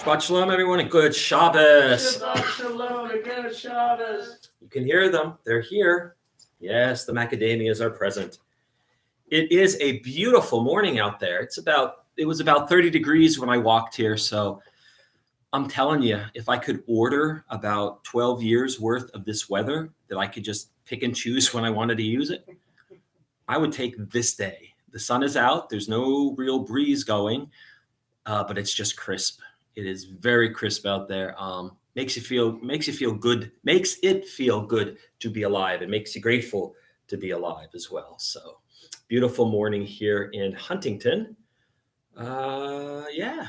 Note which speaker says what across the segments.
Speaker 1: Shabbat shalom, everyone, and good Shabbos.
Speaker 2: Shabbat shalom and good Shabbos.
Speaker 1: You can hear them. They're here. Yes, the macadamias are present. It is a beautiful morning out there. It was about 30 degrees when I walked here. So I'm telling you, if I could order about 12 years worth of this weather that I could just pick and choose when I wanted to use it, I would take this day. The sun is out. There's no real breeze going, but it's just crisp. It is very crisp out there. Makes it feel good. Makes it feel good to be alive. It makes you grateful to be alive as well. So beautiful morning here in Huntington. Yeah.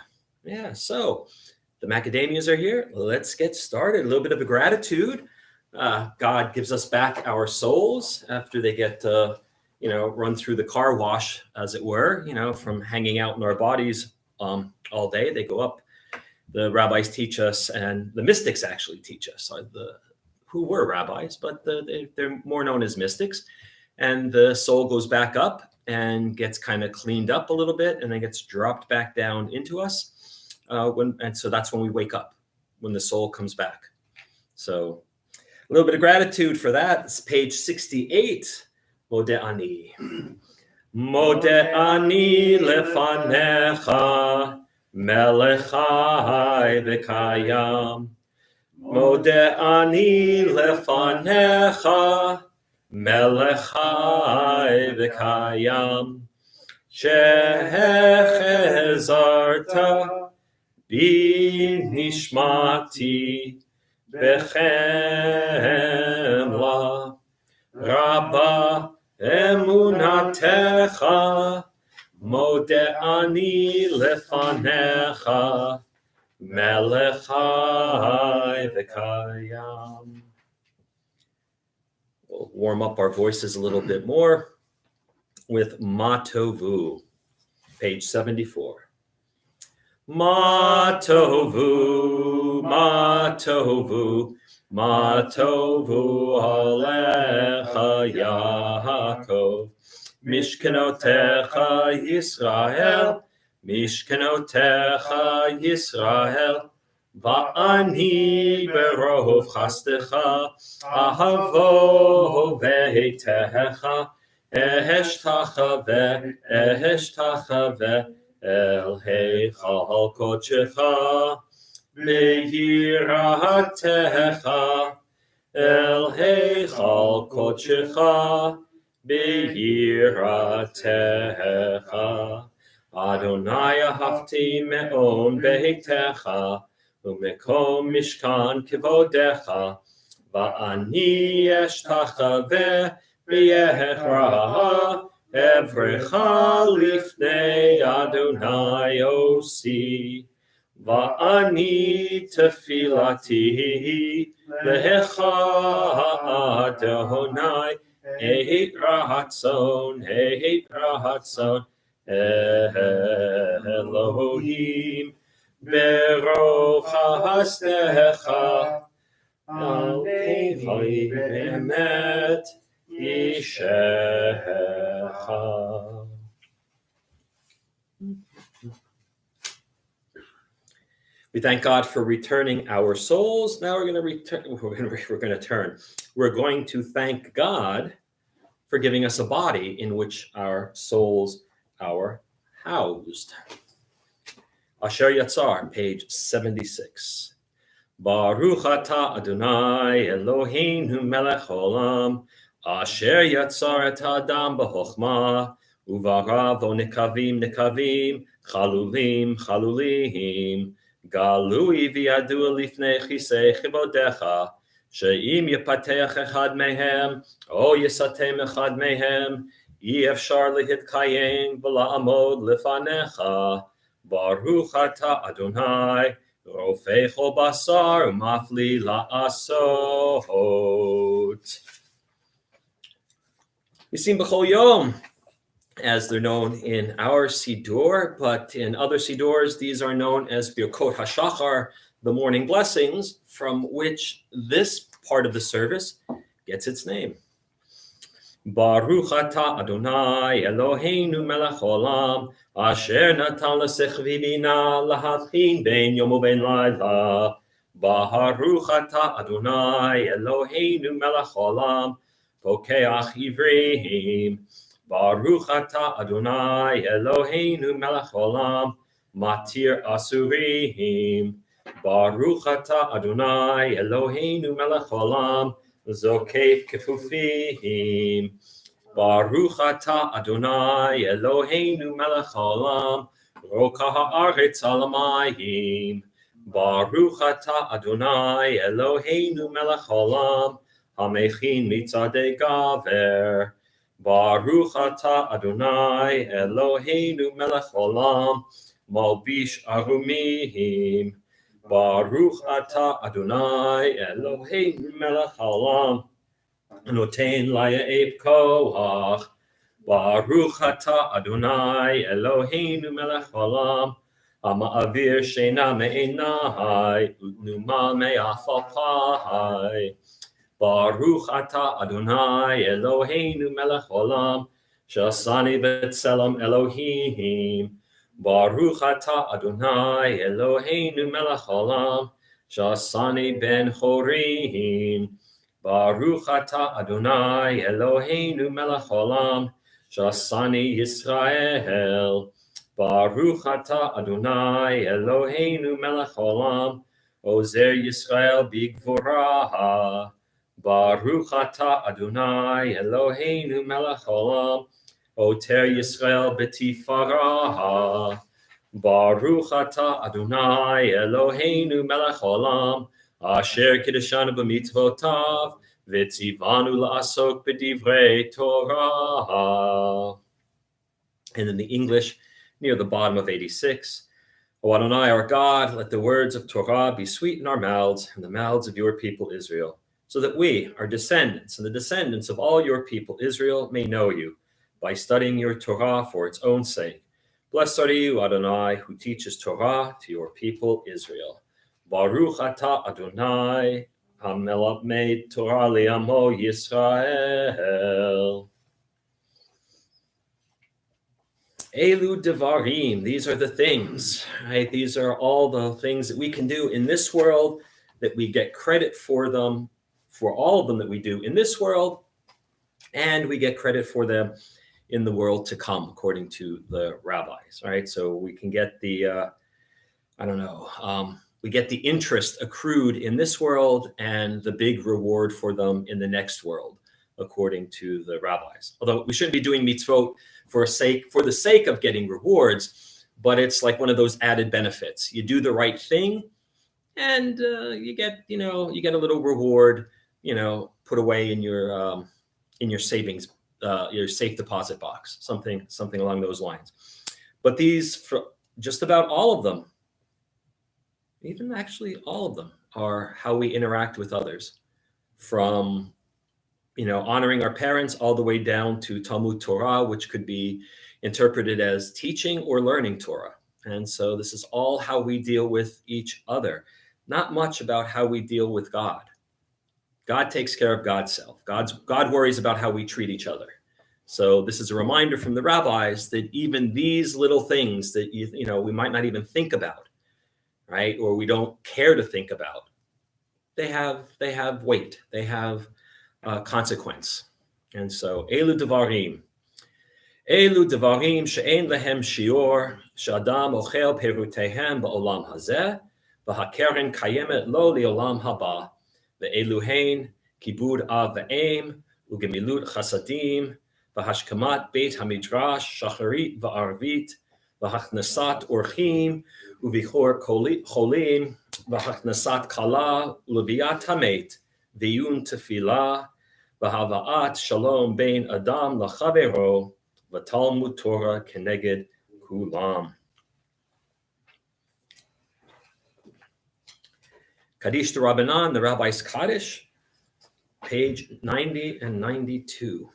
Speaker 1: So the macadamias are here. Let's get started. A little bit of a gratitude. God gives us back our souls after they get, run through the car wash, as it were, from hanging out in our bodies all day. They go up. The rabbis teach us, and the mystics actually teach us, who were rabbis, but they're more known as mystics. And the soul goes back up and gets kind of cleaned up a little bit, and then gets dropped back down into us. So that's when we wake up, when the soul comes back. So a little bit of gratitude for that. It's page 68. Modeh ani. Modeh ani lefanecha. Melech Chai v'Kayam, Modeh ani lefanecha, Melech Chai v'Kayam, Shehechezarta bi nishmati b'chemla, Rabba emunatecha, Modeh ani lefanecha, Melech Chai v'Kayam. We'll warm up our voices a little bit more with Ma Tovu, page 74. Ma Tovu, Ma Tovu, Ma Tovu alecha Yaakov. Mishkenotecha Yisrael, Mishkenotecha Yisrael, Va'ani berov chastecha, Ahavo ve'techa, Eheshtacha El heichal kodechecha, Be'yiratecha, El heichal kodechecha, Be'yiratecha, Adonai ahavti me'on beitecha, u'mekom mishkan kevodecha, va'ani eshtachave v'yehra, evrecha lifnei Adonai osi, va'ani tefilati lecha Adonai, Heit rahatzon, Elohim, berov hastecha, al kevi be'emet ishecha. We thank God for returning our souls. Now we're going to thank God for giving us a body in which our souls are housed. Asher Yatzar, page 76. Baruch atah Adonai Eloheinu melech olam, Asher Yatzar et Adam b'chokhmah, uvarav nekavim, chalulim, galui v'yadu lifnei chisei chivodecha, she'im yipatech echad mehem, o yisatem echad mehem, אי-אפשר להתקיים ולעמוד לפניך, ברוך אתה אדוני, רופא כל בשר ומפליא לעשות. Yisim b'chol yom, as they're known in our Siddur, but in other Siddurs, these are known as Birkot HaShachar, the morning blessings, from which this part of the service gets its name. Baruch atah Adonai Eloheinu melech haolam, asher natan l'sechvi bina lahavchin ben yom uben laila. Baruch atah Adonai Eloheinu melech haolam, pokeach ivrim. Baruch atah Adonai Eloheinu melech haolam, matir asurim. Baruch atah Adonai Eloheinu melech haolam, zokef kefufim. Baruch atah Adonai Eloheinu melech haolam, roka haaretz al hamayim. Baruch atah Adonai Eloheinu melech haolam, hamechin mitzadei gaver. Baruch atah Adonai Eloheinu melech haolam, malbish arumim. Baruch atah Adonai Eloheinu melech haolam, noten la'ev koach. Baruch atah Adonai Eloheinu melech haolam, ha'ma'avir sheina me'enai, u'tnuma me'afapai. Baruch atah Adonai Eloheinu melech haolam, shasani b'tselem Elohim. Baruch atah Adonai Eloheinu melech haolam, shasani ben chorim. Baruch atah Adonai Eloheinu melech haolam, shasani Yisrael. Baruch atah Adonai Eloheinu melech haolam, ozer Yisrael bigvurah. Baruch atah Adonai Eloheinu melech haolam, oter Yisrael b'tifarah. Baruch atah Adonai Eloheinu melech haolam, asher kiddushanu b'mitzvotav, v'tzivanu la'asok b'divrei Torah. And in the English, near the bottom of 86, O Adonai, our God, let the words of Torah be sweet in our mouths and the mouths of your people Israel, so that we, our descendants, and the descendants of all your people Israel may know you by studying your Torah for its own sake. Blessed are you, Adonai, who teaches Torah to your people Israel. Baruch atah Adonai, hamelamed Torah li'amo Yisrael. Elu devarim, these are the things, right? These are all the things that we can do in this world, that we get credit for them, for all of them that we do in this world, and we get credit for them in the world to come, according to the rabbis, right? So we can get the, we get the interest accrued in this world and the big reward for them in the next world, according to the rabbis. Although we shouldn't be doing mitzvot for the sake of getting rewards, but it's like one of those added benefits. You do the right thing, and you get a little reward, put away in your savings, your safe deposit box, something along those lines. But these, for just about all of them, even actually all of them, are how we interact with others, from honoring our parents all the way down to Talmud Torah, which could be interpreted as teaching or learning Torah. And so this is all how we deal with each other, not much about how we deal with God. God takes care of God's self. God worries about how we treat each other. So this is a reminder from the rabbis that even these little things that we might not even think about, right, or we don't care to think about, they have weight. They have consequence. And so elu devarim she'en lehem shior, she'adam ochel perutehem ba'olam hazeh, v'hakeren kayemet lo li'olam haba, ve'eluhein kibud av ve'em, ugemilut chasadim, v'hashkamat beit hamidrash shacharit va'arvit, v'hachnasat orchim, uvichor cholim, v'hachnasat kala, uleviat hamet, v'yun tefillah, v'hava'at shalom bein adam lachavero, v'talmud Torah keneged kulam. Kaddish Rabbanan, the Rabbi's Kaddish, page 90 and 92.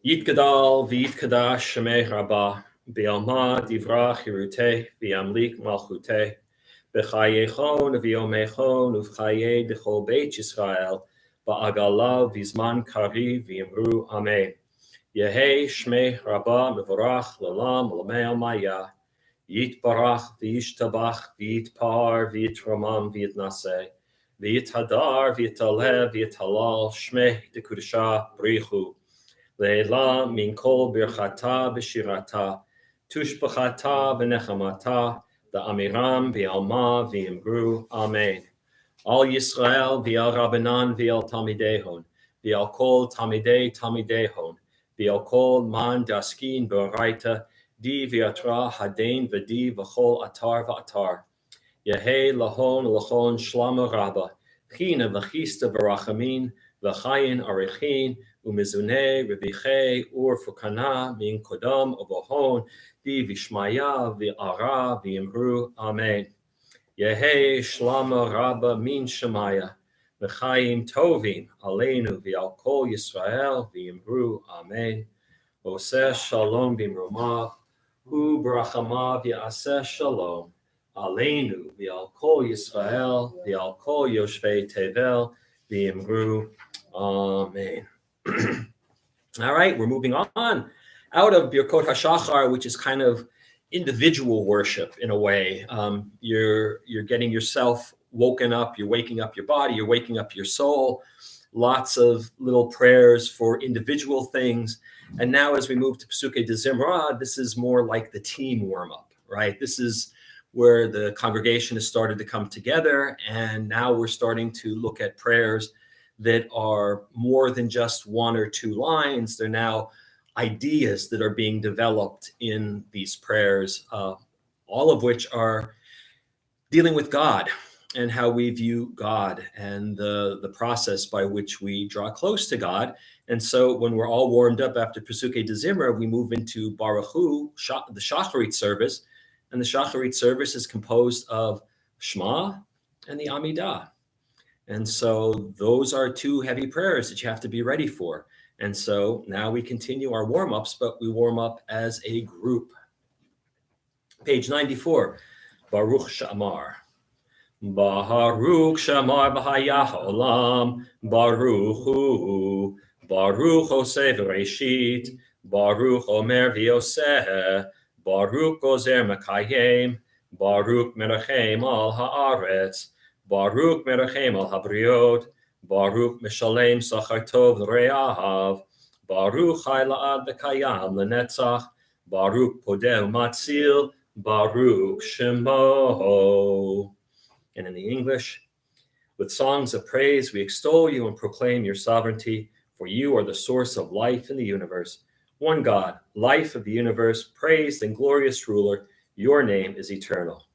Speaker 1: Yitgadal v'yitkadash shemei rabbah, be'alma divrach hiruteh v'yamlik malchuteh, b'chayechon v'yomechon uv'chayei dechol beit Yisrael, ba'agala v'zman kari v'yimru amen. Yehi shmei rabba mevorach l'olam l'mei maya. Yitbarach v'yishtabach v'yitpar v'yitramam v'yitnaseh. V'yithadar v'yitaleh v'yithalal shmei dekudesha brichu. Le'ela min kol birchata v'shirata. Tushbachata v'nechamata. Da'amiram v'alma v'yimru amen. Al Yisrael v'al Rabbanan v'al Talmidehon, v'al kol Talmidei Talmidehon, v'al kol man daskin b'oraita, di v'atra hadain v'di v'chol atar v'atar. Yehei lahon lahon shlama rabba, china v'chista v'rachamin, v'chayin arechin, u'mizunei revichei ur fukana min kodam uvahon, di v'shmaya v'ara v'imru amen. Yehei shlama rabba min shemaya, v'chaim tovim aleinu v'al kol Yisrael v'yimru amen. Oseh shalom b'mromav, hu brachamav ya'aseh shalom, aleinu v'al kol Yisrael v'al kol yoshvei tevel v'yimru amen. All right, we're moving on out of Birkot HaShachar, which is kind of individual worship in a way. You're getting yourself woken up, you're waking up your body, you're waking up your soul, lots of little prayers for individual things. And now as we move to Pesukei de Zimra, this is more like the team warm-up, right? This is where the congregation has started to come together, and now we're starting to look at prayers that are more than just one or two lines. They're now ideas that are being developed in these prayers, all of which are dealing with God and how we view God and the process by which we draw close to God. And so when we're all warmed up after Pesukei de Zimra, we move into Baruch Hu, the Shacharit service. And the Shacharit service is composed of Shema and the Amidah. And so those are two heavy prayers that you have to be ready for. And so now we continue our warm-ups, but we warm up as a group. Page 94, Baruch Shamar. Baruch Shamar b'haya ha'olam, Baruch Hu, Baruch Oseh v'reishit, Baruch Omer v'yoseh, Baruch Gozer Mekayem, Baruch Merachem al ha'aretz, Baruch Merachem al habriot, Baruch Mishalem Sachar Tov Re'ahav, Baruch Chai La'ad V'Kayam L'Netzach, Baruch Podeh Matzil, Baruch Shemo. And in the English, with songs of praise we extol you and proclaim your sovereignty, for you are the source of life in the universe. One God, life of the universe, praised and glorious ruler, your name is eternal.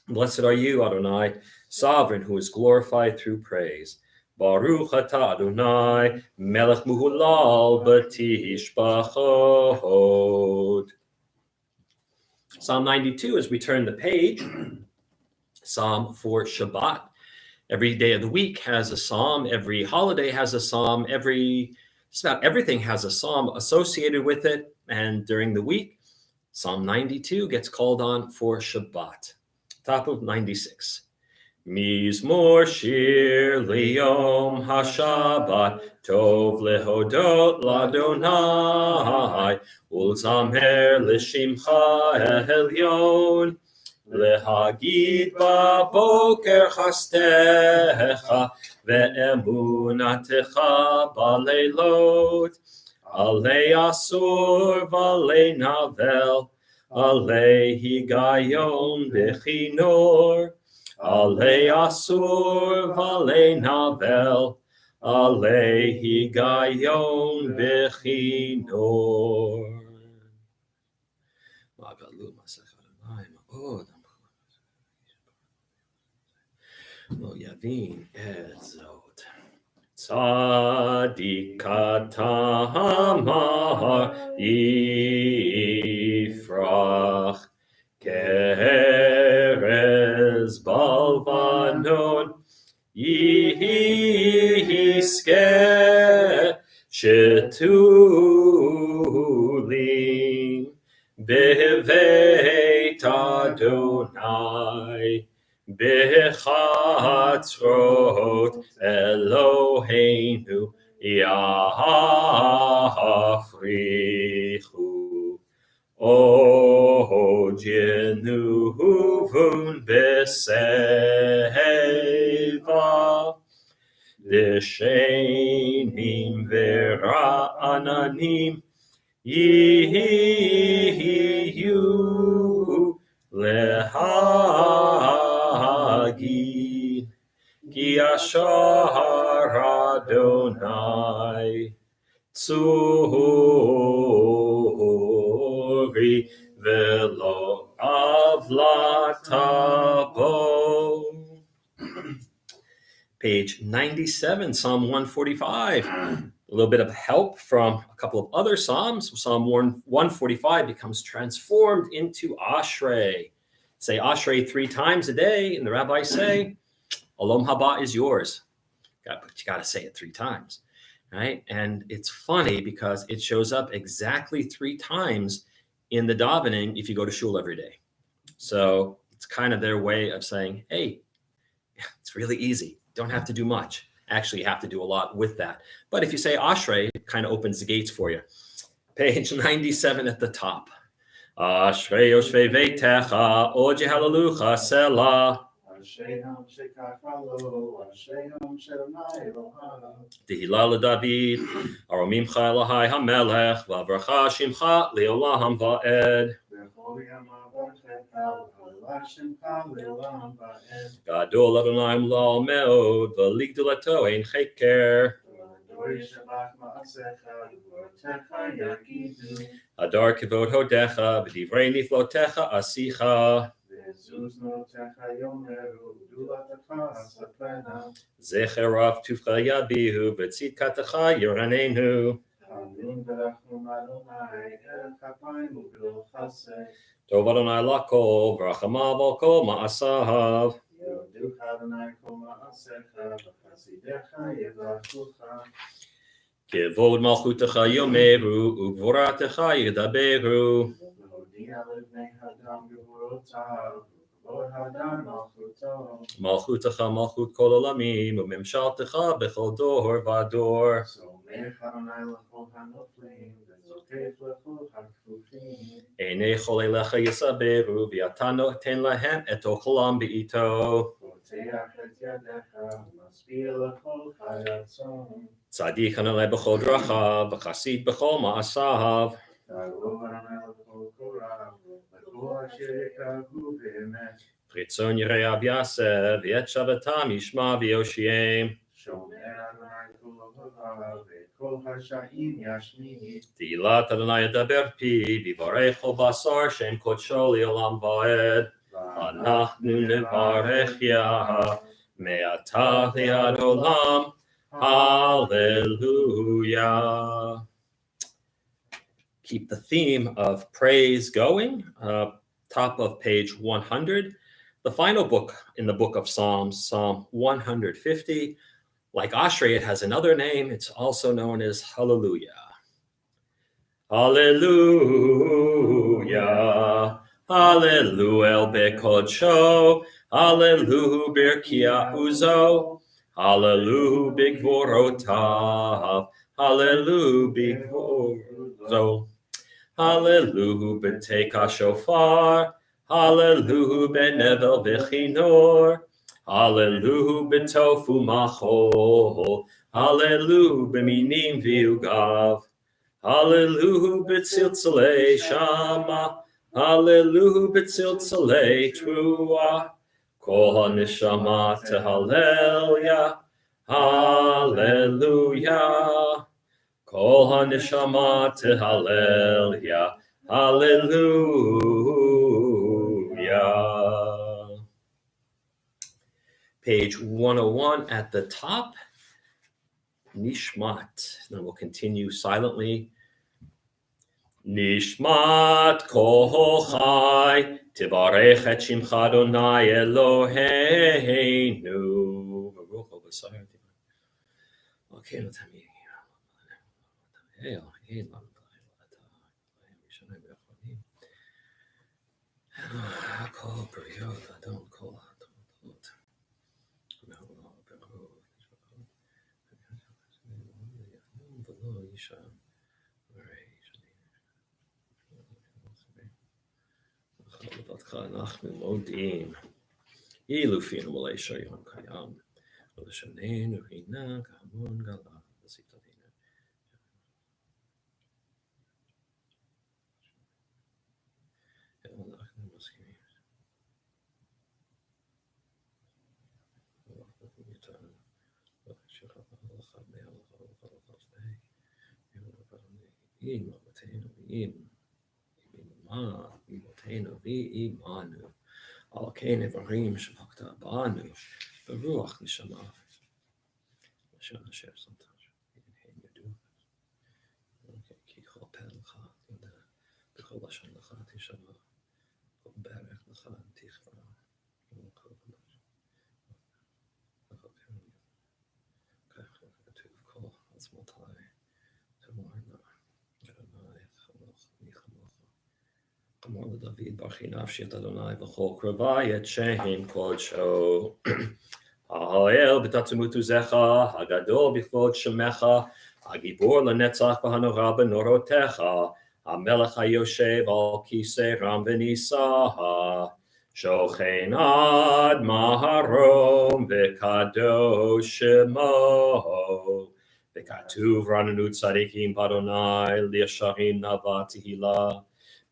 Speaker 1: Blessed are you, Adonai, sovereign who is glorified through praise. Baruch atah Adonai, melech muhulal b'tishbachot. Psalm 92, as we turn the page, Psalm for Shabbat. Every day of the week has a psalm. Every holiday has a psalm. Just about everything has a psalm associated with it. And during the week, Psalm 92 gets called on for Shabbat. Top of 96. Mizmor shir liyom hashabbat tov lehodot ladonai ulzamer lishimcha elyon lehagid baboker chastecha ve'emunatecha baleilot alei asur valei navel alei higayon bechinor alei asur valei navel alei higayon bechinor. Lo yavin et zot. Tzadik tamar yifrach kerez balvanon yiske shetulim beveit Adonai Bechatzrot Eloheinu Yafrichu O Jenuvun Beseva Deshenim Vera'ananim Yihiyu Lehagi Ki Ashar Adonai Tzuri Velo Avlatabo. Page 97, Psalm 145. A little bit of help from a couple of other Psalms. Psalm 145 becomes transformed into Ashrei. Say Ashrei 3 times a day, and the rabbis say, Olam Haba is yours. But you got to say it 3 times, right? And it's funny because it shows up exactly 3 times in the davening if you go to shul every day. So it's kind of their way of saying, hey, it's really easy. Don't have to do much. Actually, you have to do a lot with that. But if you say Ashrei, it kind of opens the gates for you. Page 97 at the top. Ashrei Yoshvei Veitecha, Oje Halalucha Selah. Tehillah David, Aromimcha Elohai HaMelech, Vavracha Shimcha Leolam Va'ed. Gadol Adonai Lo Meod, V'Ligdulato Ein Cheker. Adar Kivod Hodecha, V'Divrei Niflotecha Asicha. Zecher Rav Tufcha Yabihu, V'Tzidkatecha Yoranenu. Tov Adonai Lakol, V'Rachamav Al Kol Ma'asav. Kevod Malchutecha Yomeru, Ugvoratecha Yedaberu. Malchutecha Malchut Kol Olamim, Umemshaltecha Bechol Dor Vador. Einei Chol Elecha Yesaberu, V'Ata Noten Lahem Et Ocholam Be'ito. Tzadik Hanalei B'Chol Drachav, V'Chasid B'Chol Ma'asav. Chitzon Yirei Av Yaseh, V'Et Shavatam Yishma V'Yoshiem. Tilat Adonai Yedaber Pi, V'Varech Kol Basar, Shem Kodsho Le'olam Va'ed. Anachnu Nevarech Yah, Me'ata Le'ad Olam. Hallelujah. Keep the theme of praise going. Top of page 100. The final book in the book of Psalms, Psalm 150. Like Ashrei, it has another name. It's also known as Hallelujah. Hallelujah. Hallelujah bekodsho. Hallelujah birkia uzo. Hallelujah bigvorotav. Hallelujah bigvorotav. Hallelujah beteka shofar. Hallelujah benevel v'chinor. Hallelujah betofu machol. Hallelujah b'minim v'ugav. Hallelujah b'tziltzalei shama. Hallelujah b'tziltzalei trua. Kol ha'neshama tehallelya. Hallelujah. Kol ha'neshama tehallelya. Hallelujah. Page 101 at the top. Nishmat. Then we'll continue silently. Nishmat kol chai, tivarech et shimcha Adonai Eloheinu. Okay, let's have אנחנו מודים. אילופינו מלא שריון קיים. ולשוננו הנה כהמון גלה בזיתותינו. אנחנו מסכימים. אמותינו ואימנו, על כן איברים שבקת בנו, ברוח נשמה. אשר סמטה, הם ידעו. כי כל פה לך ידע, בכל לשון לך תשמע, כל ברך לך תכרע. כך כתוב כל עצמותיי, תאמרנה, אדוני חנוך מחמוך. אמר לדוד ברכי נפשי את אדוני וכל קרבי את שם קודשו. ההלל בתעצומות עוזך, הגדול בכבוד שמך, הגיבור לנצח והנורא בנורותיך, המלך היושב על כיסא רם ונישא, שוכן עד מרום וקדוש שמו. וכתוב רננו צדיקים באדוני, לישרים נאווה תהילה.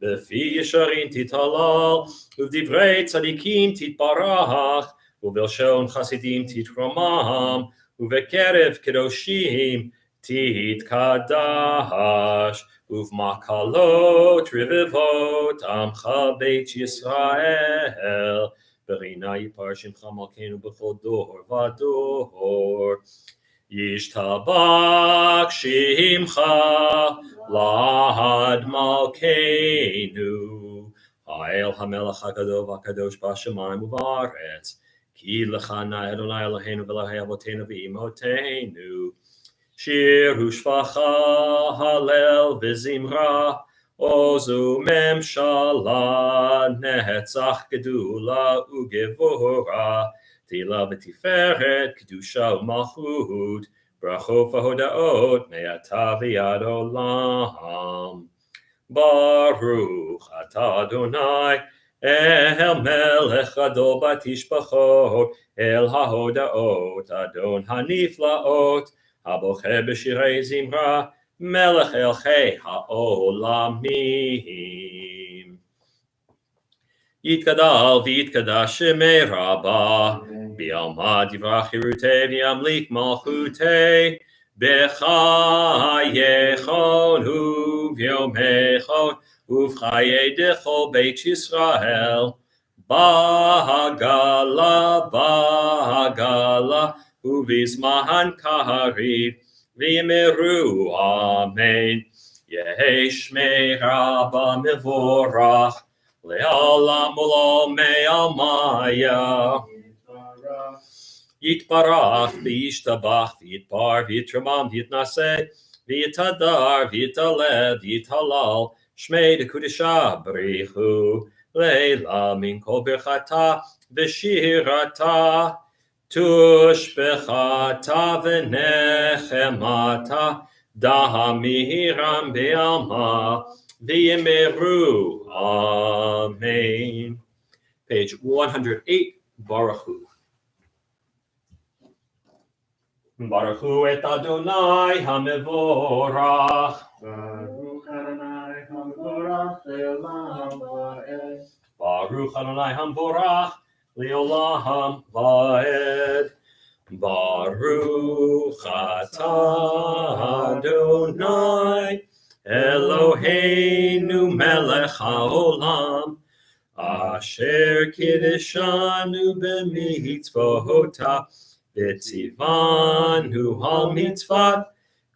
Speaker 1: בפי ישרים תתהלל, ובדברי צדיקים תתברך, ובלשון חסידים תתרומם, ובקרב קדושים תתקדש, ובמקלות רבבות עמך בית ישראל, ברינה יפר שמך מלכנו בכל דור ודור. ישתבח שמך לעד מלכנו, האל המלך הגדול והקדוש בשמיים ובארץ, כי לך נא אדוני אלוהינו ואלוהי אבותינו ואמותינו. שיר ושפחה, הלל וזמרה, עוז וממשלה, נצח גדולה וגבורה, תהילה ותפארת, קדושה ומלכות, ברכות והודאות מעתה ועד עולם. ברוך אתה אדוני, אל מלך גדול בתשבחות, אל ההודאות, אדון הנפלאות, הבוחר בשירי זמרה, מלך אלוהי העולמים. יתגדל ויתקדש שמי רבה, בעלמא דברה חירותי וימליך מלכותי, בחייכון וביומכון ובחיי דכל בית ישראל, בעגלה ובזמן קריב, ויאמרו אמן. יהי שמי רבה מבורך, לעולם ולעולמי עלמיא. יתברך וישתבח ויתפאר ויתרומם ויתנשא ויתהדר ויתעלה ויתהלל, שמי דקודשה בריחו לילה מן כל ברכתה ושירתה, תושבחתה ונחמתה, דהמירם בעלמא, ויאמרו amen. Page 108, Baruch Hu. Baruch Hu et Adonai HaMevorach.
Speaker 2: Baruch Adonai HaMevorach le'olam va'ed.
Speaker 1: Baruch Adonai HaMevorach le'olam va'ed. Baruch atah Adonai Eloheinu melech haolam, asher kiddushanu b'mitzvotav, v'tzivanu ha'mitzvat,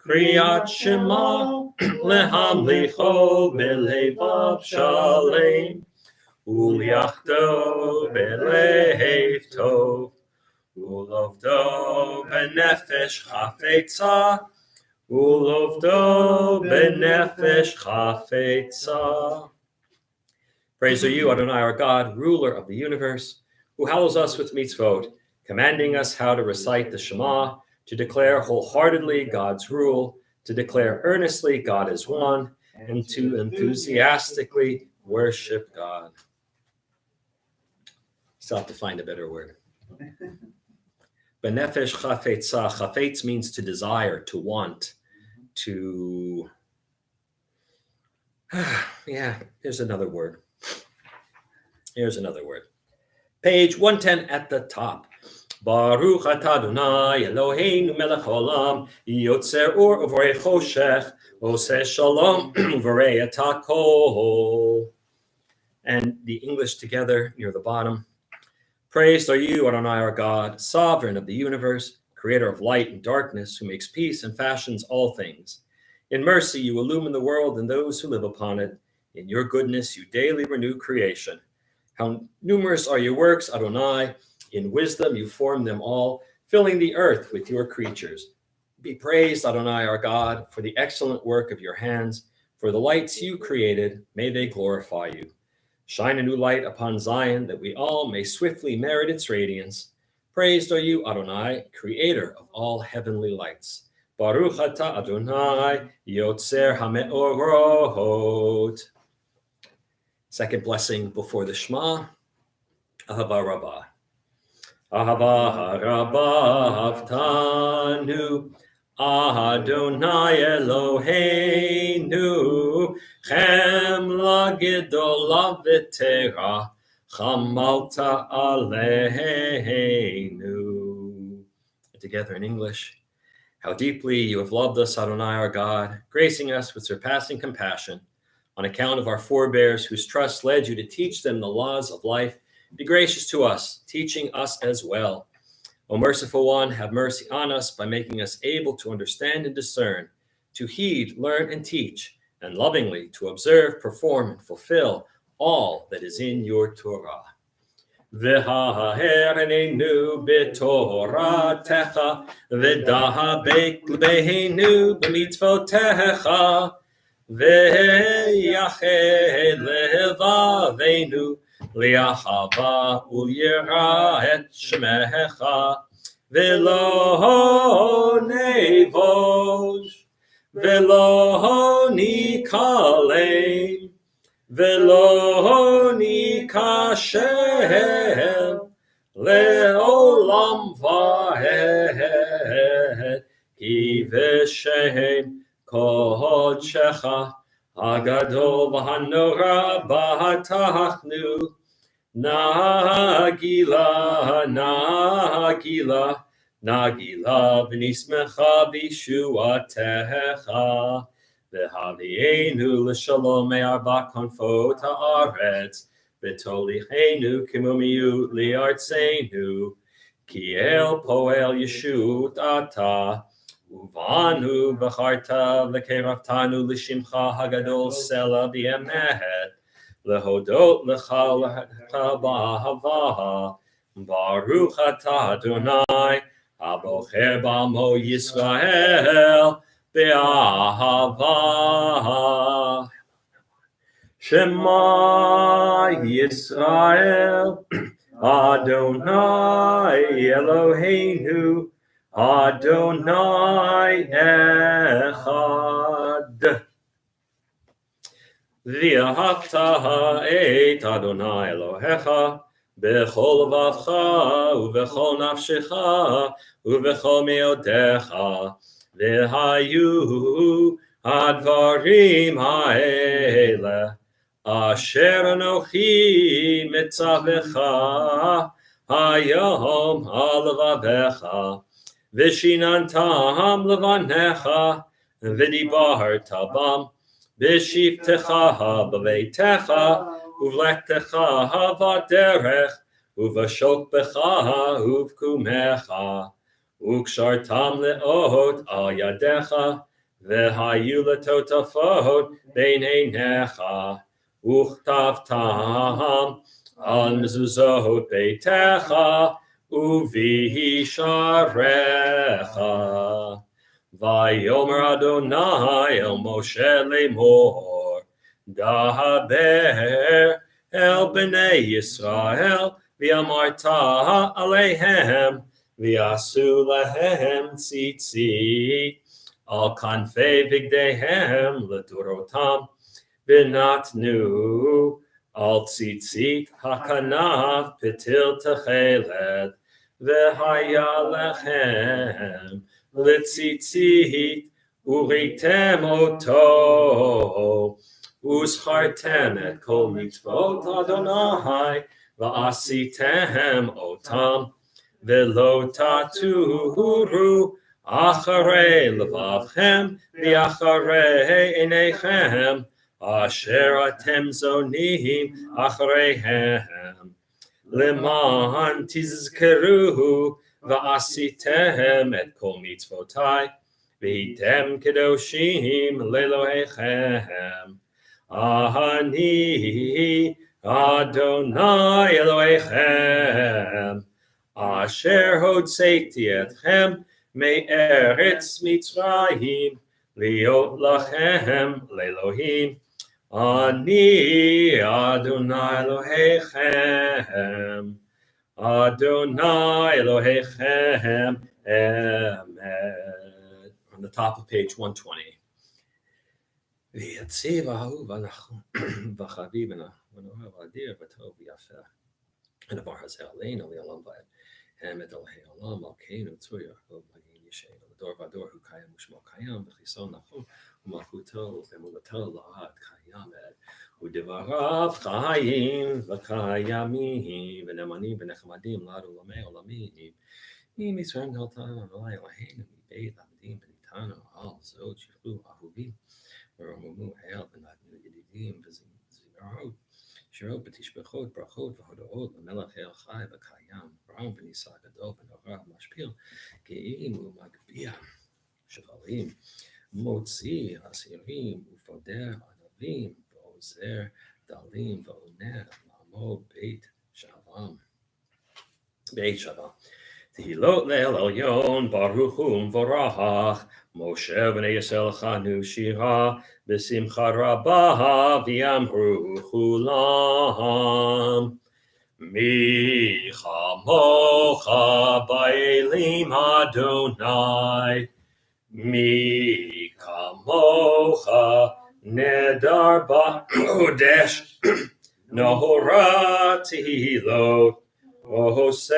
Speaker 1: kriyat shema lehamlicho b'levav shalem, uliachto b'lev tov, ulovdo b'nefesh chafetza, ulovdo benefesh chafetza. Praise are you, Adonai, our God, ruler of the universe, who hallows us with mitzvot, commanding us how to recite the Shema, to declare wholeheartedly God's rule, to declare earnestly God is one, and to enthusiastically worship God. Still have to find a better word. Benefesh chafetza. Chafetz means to desire, to want, to... yeah, here's another word. Page 110 at the top. Baruch atah Adonai Eloheinu melech haolam, yotzer or uvorei choshech, oseh shalom uvorei et hakol. And the English together near the bottom. Praised are you, Adonai, our God, sovereign of the universe, creator of light and darkness, who makes peace and fashions all things. In mercy you illumine the world and those who live upon it. In your goodness you daily renew creation. How numerous are your works, Adonai. In wisdom you form them all, filling the earth with your creatures. Be praised, Adonai, our God, for the excellent work of your hands. For the lights you created, may they glorify you. Shine a new light upon Zion, that we all may swiftly merit its radiance. Praised are you, Adonai, creator of all heavenly lights. Baruch atah Adonai, yotzer hameorot. Second blessing before the Shema, Ahava Rabbah. Ahava Rabbah Avtanu, Adonai Eloheinu, Chemla Gedola V'Tera, Chamalta Aleinu. Together in English. How deeply you have loved us, Adonai our God, gracing us with surpassing compassion, on account of our forebears whose trust led you to teach them the laws of life. Be gracious to us, teaching us as well. O merciful one, have mercy on us by making us able to understand and discern, to heed, learn, and teach, and lovingly to observe, perform, and fulfill all that is in your Torah. V'ha'ereneinu b'toratecha, v'dahabek l'beheinu b'mitzvotecha, v'yachel levaveinu li'achava u'yira et shemecha, v'lo nevosh, v'lo nikalem, v'lo nikashem, le'olam va'ed, ki v'shem kodshecha, hagadol v'hanora b'hatachnu, nagila, nagila, nagila v'nismecha b'shuatecha, v'havienu l'shalom me'arba konfot ha'aretz, v'tolichenu k'mumiut li'artzeinu, ki el poel yeshut ata, uvanu v'charta v'keraftanu l'shimcha hagadol sela b'yemet, lehodot lecha b'ahava, baruch atah Adonai, abocher b'amo Yisrael, be'ahava. Shema Yisrael, Adonai Eloheinu, Adonai Echad. V'ahavta et Adonai Elohecha, b'chol levavcha, u'b'chol nafshecha, u'b'chol me'odecha, v'hayu advarim ha'ele, asher anochi mitzavecha, hayom ha'levavecha, v'shinantam levanecha, v'dibarta bam, v'shivtecha b'veitecha, uvlektecha ha'vaderech, uvashokbecha uvkumecha, ukshartam le'ot al yadecha, v'hayu letotafot bein einecha, uchtavtam al mezuzot beitecha, uvihisharecha. Vayomer Adonai el Moshe lemor, daber el bnei Yisrael, v'amarta aleihem, v'asu lehem tzitzit, Al kanfei vigdehem ledorotam v'natnu al tzitzit hakanaf pitil techeled v'haya lechem litzitzit uritem oto uschartem et kol mitzvot Adonai va'asitem otam v'lo taturu acharei levavchem v'acharei einechem asher atem zonim achareihem leman tizkeruhu va'asitem et kol mitzvotai v'hitem kedoshim lelohechem Ani Adonai Elohechem Asher hodseti etchem me'eretz Mitzrayim liot lachem le'Elohim Ani Adonai Elohechem Adonai Elohechem Amen. On the top of page 120. ויציב האהוב וחביב ונאהב אדיר וטוב ויפה הדבר הזה עלינו לעולם ועד האמת אלוהי עולם מלכנו צור יעקב מגן ישענו לדור ודור הוא קיים ושמו קיים וחיסון נכון ומלכותו ואמונתו לעד קיימת ודבריו חיים וקיימים ונאמנים ונחמדים לעד עולמי עולמים ממצרים גלתנו אלוהינו מבית עבדים וניתנו על זאת שיכלו אהובים ורוממו אל ונתנו ידידים וזמירות שירות בתשבחות ברכות והודעות למלך אל חי וקיים רם ונישא גדול ונורא ומשפיל גאים ומגביה שבלים מוציא אסירים ופודר ענבים ועוזר דלים ועונה לעמוד בית שבם תהילות לאל עליון ברוך ומבורך משה בני ישראל חנו שירה בשמחה רבה ויאמרו כולם מי כמוך באלים אדוני מי כמוך נדר בקודש נורא תהילות ועושה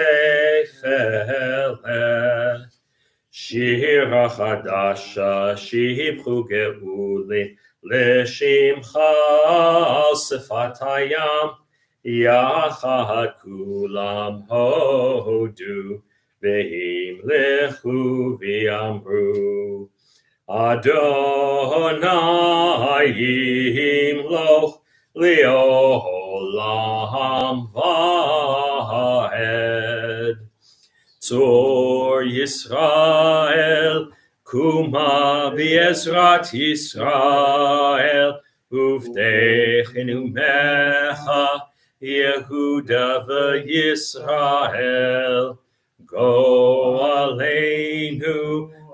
Speaker 1: פלא שיר חדשה שיבחו גאולים לשמך על שפת הים יחד כולם הודו והמלכו ויאמרו אדוני ימלוך לעולם ועד צור ישראל קומה בעזרת ישראל ובטחנו ממך יהודה וישראל גואלנו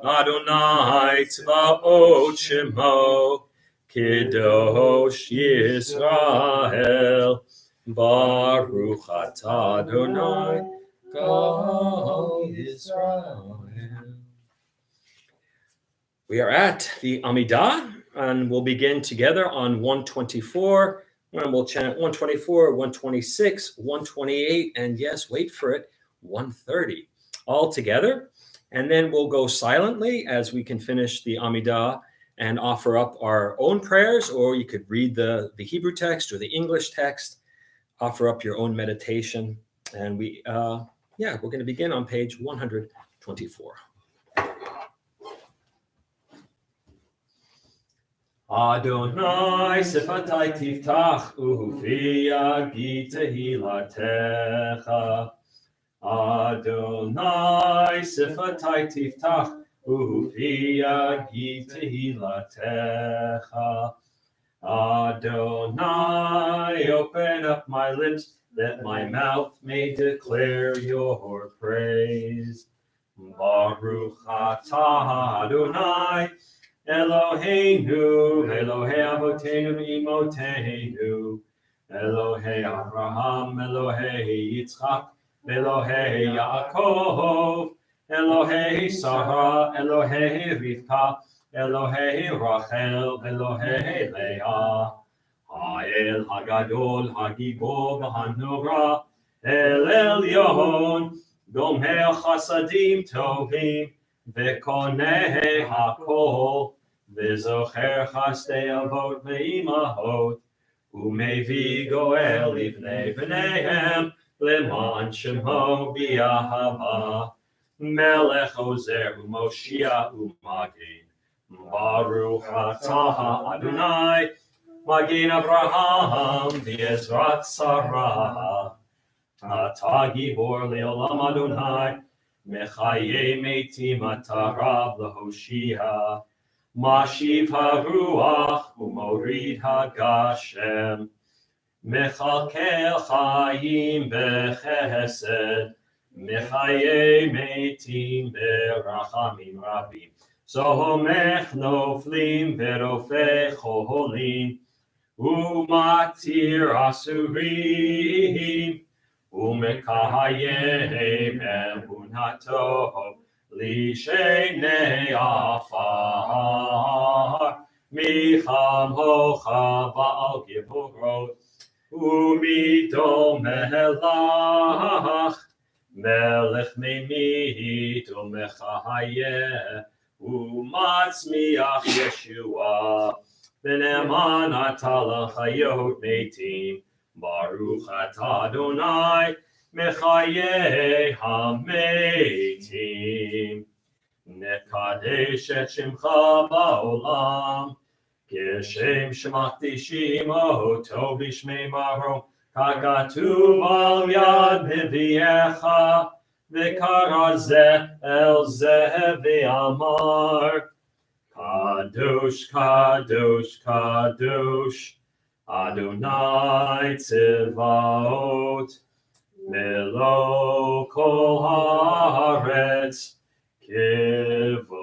Speaker 1: אדוני צבאות שמו קדוש ישראל ברוך אתה אדוני God Israel. We are at the Amidah, and we'll begin together on 124, and we'll chant 124, 126, 128, and yes, wait for it, 130, all together. And then we'll go silently as we can finish the Amidah and offer up our own prayers, or you could read the Hebrew text or the English text, offer up your own meditation, and we're going to begin on page 124. Adonai sifatai tiftach ufi yagi tehilatecha. Adonai sifatai tiftach ufi yagi tehilatecha. Adonai open up my lips that my mouth may declare your praise. Baruch atah Adonai, Eloheinu, Elohei Avotenu Imotenu, Elohei Abraham, Elohei Yitzchak, Elohei Yaakov, Elohei Sarah, Elohei Rivka, Elohei Rachel, Elohei Leah, Ha'el Hagadol, Hagibor V'Hanora, El Elyon, Gomel Chasadim Tovim, V'Konei HaKol, V'Zocher Chasdei Avot V'Imahot, Umevi Goel Livnei V'neihem, Leman Shemo B'Yahava, Melech Ozer U'Moshia U'Magin, Baruch Atah Adonai, Magin Avraham V'Ezrat Sarah, Atah Gibor Le'olam Adonai, Mechaye Meitim Atah L'Hoshia, Mashiv HaRuach U'Morid HaGashem, Mechalkel Chayim B'Chesed, Mechaye Meitim B'Rachamim Rabim, Somech Noflim V'Rofei Cholim, Umatir Asurim, Umekayem Emunatov, Lishenei Afar, Micham Hocha Baal Givorot, Umidom Melach, Melech Memit Umechayeh, Umatzmiach Yeshua, B'ne'eman Atah L'chayot Meitim, Baruch Atah Adonai, Mechayeh HaMeitim. Nekadesh et Shemcha Ba'olam, Kishem Shemachti Oto B'Shmei Maro, Kagatuv Al Yad Nevi'echa, V'kara Zeh El Zeh V'amar, Kadosh, Kadosh, Kadosh, Adonai Tzvaot, Melo Kol Haaretz, Kivodo.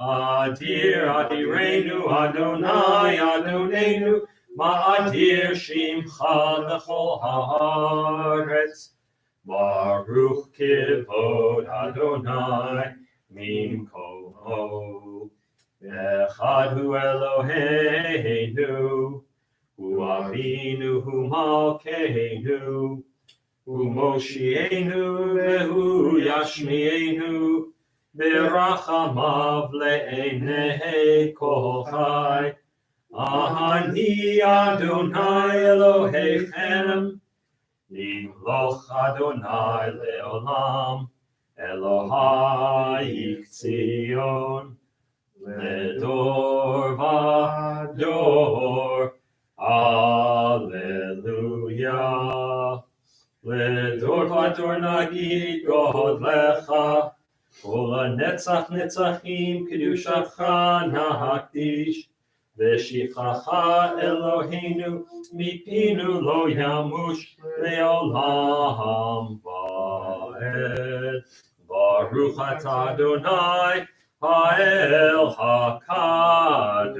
Speaker 1: Adir, Adirenu, Adonai, Adonenu, Ma'adir Shimcha B'chol Haaretz, Baruch Kivod Adonai, Min Koho. Echad Hu Eloheinu, Hu Avinu, Hu Malkeinu, Hu Moshienu, Vehu Yashmienu, Berachamav Le'enei Kol Chai. Ani Adonai Elohechem, Nimloch Adonai Le'olam, Elohai Tzion, Ledor Vador, Alleluia. Ledor Vador Nagid God Lecha, Kol HaNetzach Netzachim Kedushacha Nahakdish, V'shivchacha Eloheinu mipinu lo yamush le'olam va'ed. Baruch atah Adonai ha'el hakadosh.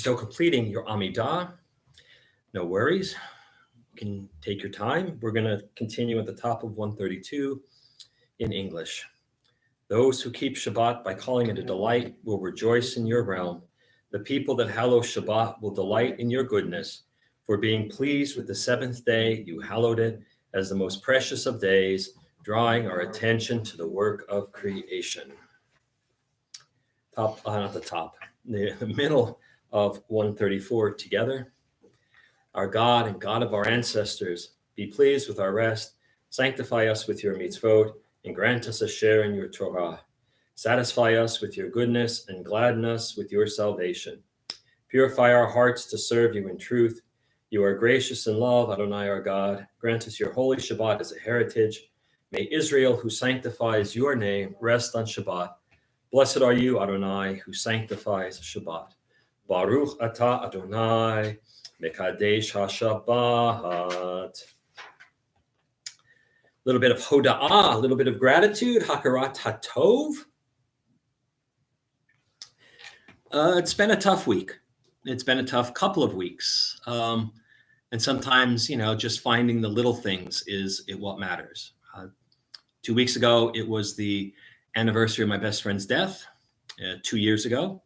Speaker 1: still completing your Amidah, no worries. You can take your time. We're going to continue at the top of 132 in English. Those who keep Shabbat by calling it a delight will rejoice in your realm. The people that hallow Shabbat will delight in your goodness. For being pleased with the seventh day, you hallowed it as the most precious of days, drawing our attention to the work of creation. Not the top, the middle of 134 together. Our God and God of our ancestors, be pleased with our rest, sanctify us with your mitzvot, and grant us a share in your Torah. Satisfy us with your goodness and gladden us with your salvation. Purify our hearts to serve you in truth. You are gracious in love, Adonai our God. Grant us your holy Shabbat as a heritage. May Israel, who sanctifies your name, rest on Shabbat. Blessed are you, Adonai, who sanctifies Shabbat. Baruch atah Adonai, mekadesh ha-Shabbat. A little bit of hoda'ah, a little bit of gratitude, hakarat hatov. It's been a tough week. It's been a tough couple of weeks. And sometimes, just finding the little things is what matters. 2 weeks ago, it was the anniversary of my best friend's death, 2 years ago.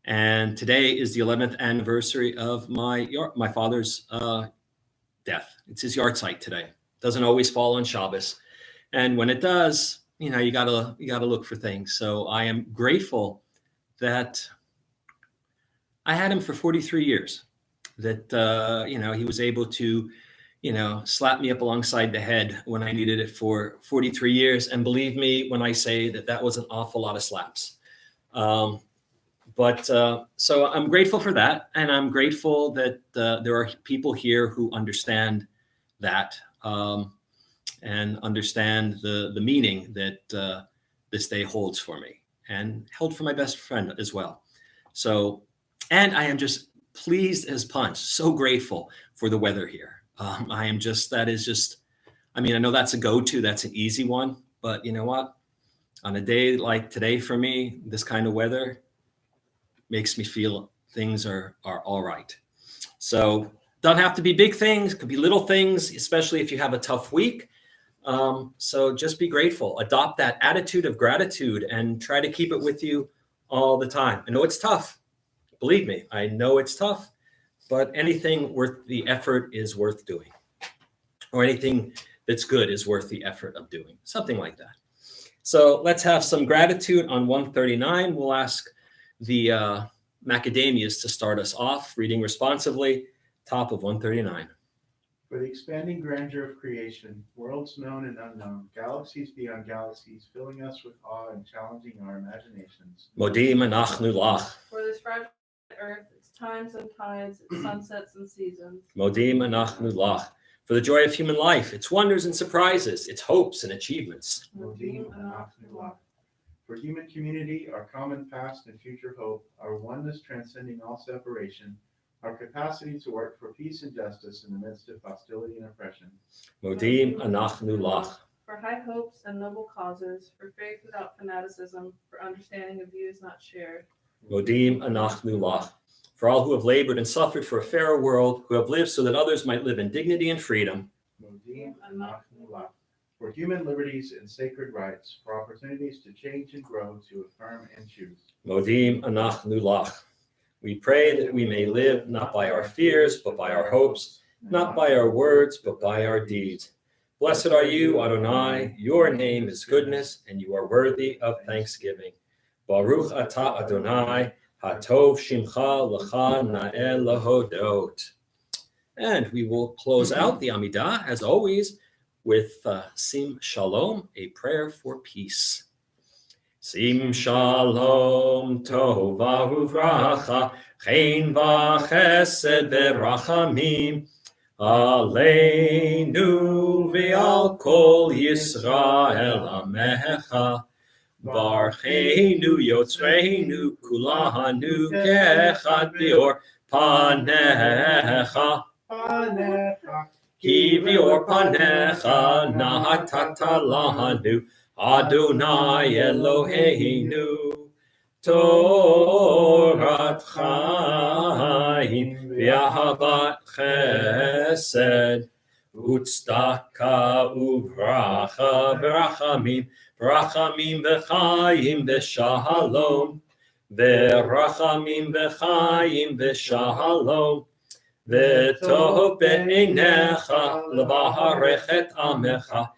Speaker 1: And today is the 11th anniversary of my father's death. It's his yard site today. Doesn't always fall on Shabbos. And when it does, you gotta look for things. So I am grateful that I had him for 43 years, that, he was able to, slap me up alongside the head when I needed it for 43 years. And believe me when I say that was an awful lot of slaps. So I'm grateful for that. And I'm grateful that there are people here who understand that and understand the meaning that this day holds for me and held for my best friend as well. So, and I am just pleased as punch, so grateful for the weather here. I know that's a go-to, that's an easy one, but you know what? On a day like today for me, this kind of weather makes me feel things are all right. So doesn't have to be big things, could be little things, especially if you have a tough week. So just be grateful, adopt that attitude of gratitude and try to keep it with you all the time. I know it's tough. Believe me, I know it's tough, but anything worth the effort is worth doing, or anything that's good is worth the effort of doing, something like that. So let's have some gratitude on 139. We'll ask the macadamias to start us off, reading responsively, top of 139.
Speaker 2: For the expanding grandeur of creation, worlds known and unknown, galaxies beyond galaxies, filling us with awe and challenging our imaginations.
Speaker 1: Modim anachnu lach.
Speaker 3: For this fragile earth, its times and tides, its sunsets and seasons.
Speaker 1: Modim anachnu lach. For the joy of human life, its wonders and surprises, its hopes and achievements.
Speaker 2: Modim anachnu lach. For human community, our common past and future hope, our oneness transcending all separation, our capacity to work for peace and justice in the midst of hostility and oppression.
Speaker 1: Modim anachnu lach.
Speaker 3: For high hopes and noble causes, for faith without fanaticism, for understanding of views not shared.
Speaker 1: Modim anachnu lach. For all who have labored and suffered for a fairer world, who have lived so that others might live in dignity and freedom.
Speaker 2: Modim anachnu lach. For human liberties and sacred rights, for opportunities to change and grow, to affirm and choose.
Speaker 1: Modim anachnu lach. We pray that we may live not by our fears, but by our hopes, not by our words, but by our deeds. Blessed are you, Adonai. Your name is goodness, and you are worthy of thanksgiving. Baruch atah Adonai, hatov shimcha l'cha na'el lahodot. And we will close out the Amidah, as always, with Sim Shalom, a prayer for peace. Sim Shalom Tova Uvracha Chen V'Chesed V'Rachamim Aleinu V'Al Kol Yisrael Amecha Barcheinu Yotzreinu Kulanu Kechad Bior Panecha Ki Bior Panecha Nahatata Lanu Adonai Eloheinu Torat Chaim v'ahavat chesed u'tzedaka uvracha v'rachamim v'chaim v'shalom v'rachamim v'chaim v'shalom v'tov be'einecha levarech et amecha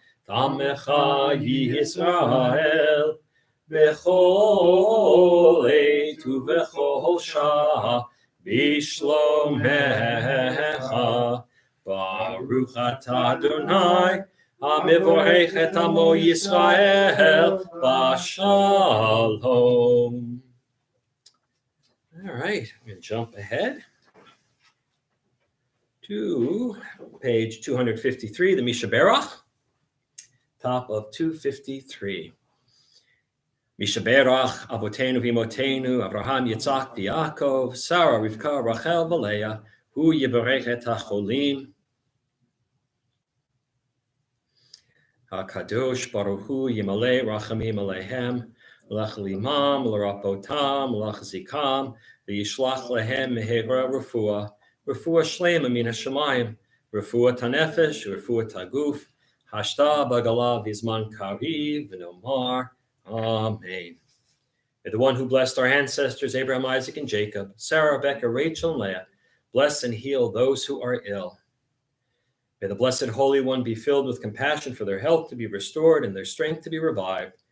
Speaker 1: Yisrael Bechol eit uvechol shah bishlomecha Baruch atah Adonai hamivorech et amo Yisrael b'shalom. All right, I'm going to jump ahead to page 253, the Mishaberach, top of 253. Mishaberach Avotenu Vimotenu Avraham Yitzhak V'Yaakov Sarah Rivka Rachel V'Leah Hu Yivarech et HaCholim HaKadosh Baruch Hu Yimalei Rachamim Aleihem L'ach Limam L'Rapotam L'ach Zikam V'Yishlach Lehem Mehera Refuah Shlema Min HaShamayim Refuah Tanefesh Refuah Taguf Hashta Bagala Vizman Kariv V'Nomar Amen. May the one who blessed our ancestors, Abraham, Isaac, and Jacob, Sarah, Rebecca, Rachel, and Leah, bless and heal those who are ill. May the Blessed Holy One be filled with compassion for their health to be restored and their strength to be revived.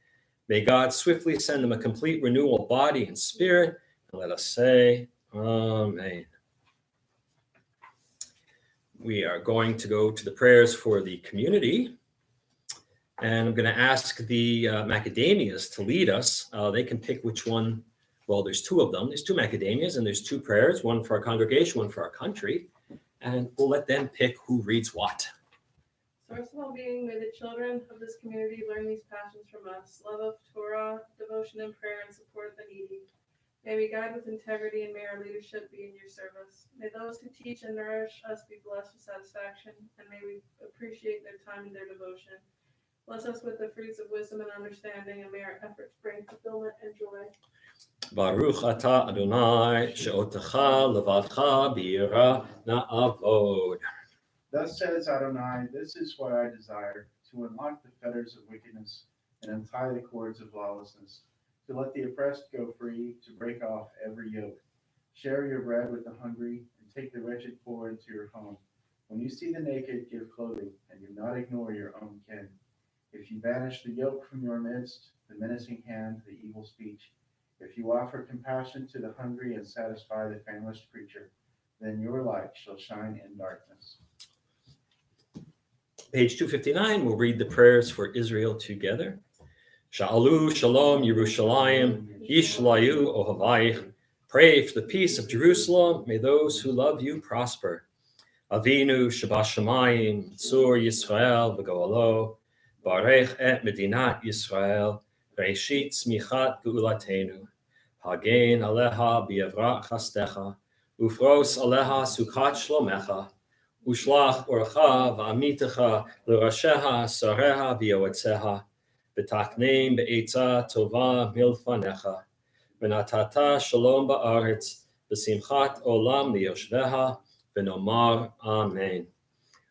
Speaker 1: May God swiftly send them a complete renewal of body and spirit. And let us say, Amen. We are going to go to the prayers for the community. And I'm going to ask the macadamias to lead us. They can pick which one. Well, there's two of them. There's two macadamias and there's two prayers, one for our congregation, one for our country. And we'll let them pick who reads what.
Speaker 3: Source of well-being, may the children of this community learn these passions from us. Love of Torah, devotion and prayer, and support of the needy. May we guide with integrity, and may our leadership be in your service. May those who teach and nourish us be blessed with satisfaction, and may we appreciate their time and their devotion. Bless us with the fruits of wisdom and understanding, and may our efforts bring fulfillment and joy.
Speaker 1: Baruch atah Adonai, she'otecha levadcha b'yirah na'avod.
Speaker 2: Thus says Adonai, this is what I desire, to unlock the fetters of wickedness and untie the cords of lawlessness, to let the oppressed go free, to break off every yoke. Share your bread with the hungry, and take the wretched poor into your home. When you see the naked, give clothing, and do not ignore your own kin. If you banish the yoke from your midst, the menacing hand, the evil speech, if you offer compassion to the hungry and satisfy the famished creature, then your light shall shine in darkness.
Speaker 1: Page 259, we'll read the prayers for Israel together. Sha'alu Shalom Yerushalayim, Yishlayu Ohavayich. Pray for the peace of Jerusalem. May those who love you prosper. Avinu Shabashamayim, Tzur Yisrael V'Goalo. Barech et Medinat Yisrael, Reishit Smichat Geulatenu, Hagen Aleha Bi'avrat Chastecha, Ufros Aleha Sukat Shlomecha, Ushlach Orcha V'amitecha L'Rasheha Sareha V'Yoetzeha, B'Takneim Be'etza Tova Milfanecha, V'Natata Shalom Ba'aretz, B'Simchat Olam Liyoshveha, V'Nomar Amen.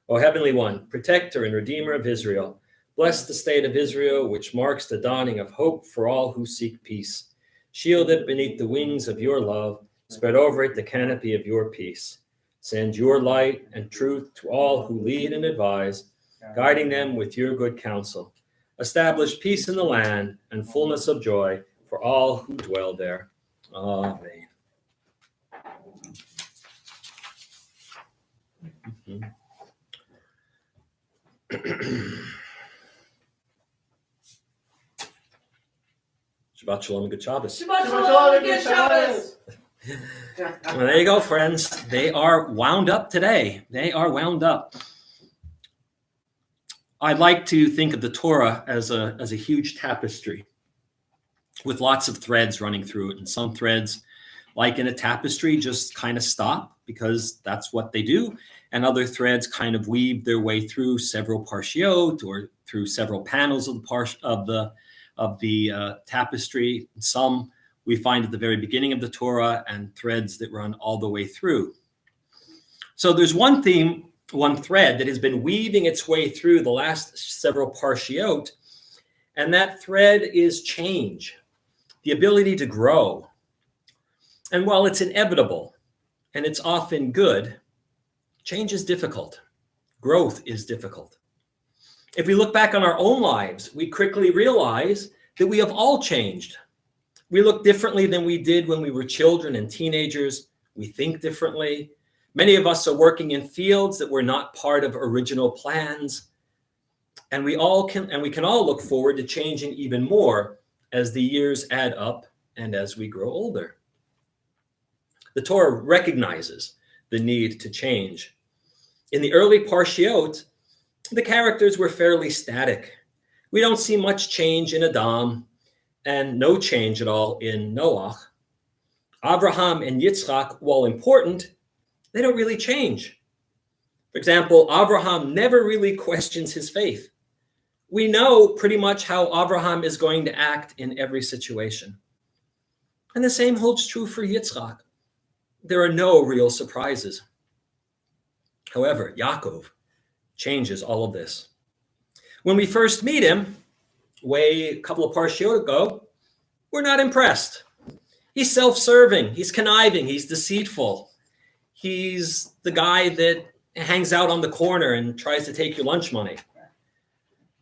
Speaker 1: O Heavenly One, Protector and Redeemer of Israel, bless the state of Israel, which marks the dawning of hope for all who seek peace. Shield it beneath the wings of your love. Spread over it the canopy of your peace. Send your light and truth to all who lead and advise, guiding them with your good counsel. Establish peace in the land and fullness of joy for all who dwell there. Amen. Shabbat Shalom and Good Shabbos.
Speaker 3: Shabbat Shalom and Good Shabbos.
Speaker 1: Well, there you go, friends. They are wound up today. They are wound up. I like to think of the Torah as a huge tapestry with lots of threads running through it. And some threads, like in a tapestry, just kind of stop because that's what they do. And other threads kind of weave their way through several parshiot or through several panels of the tapestry. Some we find at the very beginning of the Torah and threads that run all the way through. So there's one theme, one thread that has been weaving its way through the last several parshiot, and that thread is change, the ability to grow. And while it's inevitable and it's often good, change is difficult. Growth is difficult. If we look back on our own lives, we quickly realize that we have all changed. We look differently than we did when we were children and teenagers. We think differently. Many of us are working in fields that were not part of original plans. And we can all look forward to changing even more as the years add up and as we grow older. The Torah recognizes the need to change. In the early parshiot, the characters were fairly static. We don't see much change in Adam and no change at all in Noah. Abraham and Yitzchak, while important, they don't really change. For example, Abraham never really questions his faith. We know pretty much how Abraham is going to act in every situation. And the same holds true for Yitzchak. There are no real surprises. However, Yaakov changes all of this. When we first meet him, a couple of parshiot ago, we're not impressed. He's self-serving, he's conniving, he's deceitful. He's the guy that hangs out on the corner and tries to take your lunch money.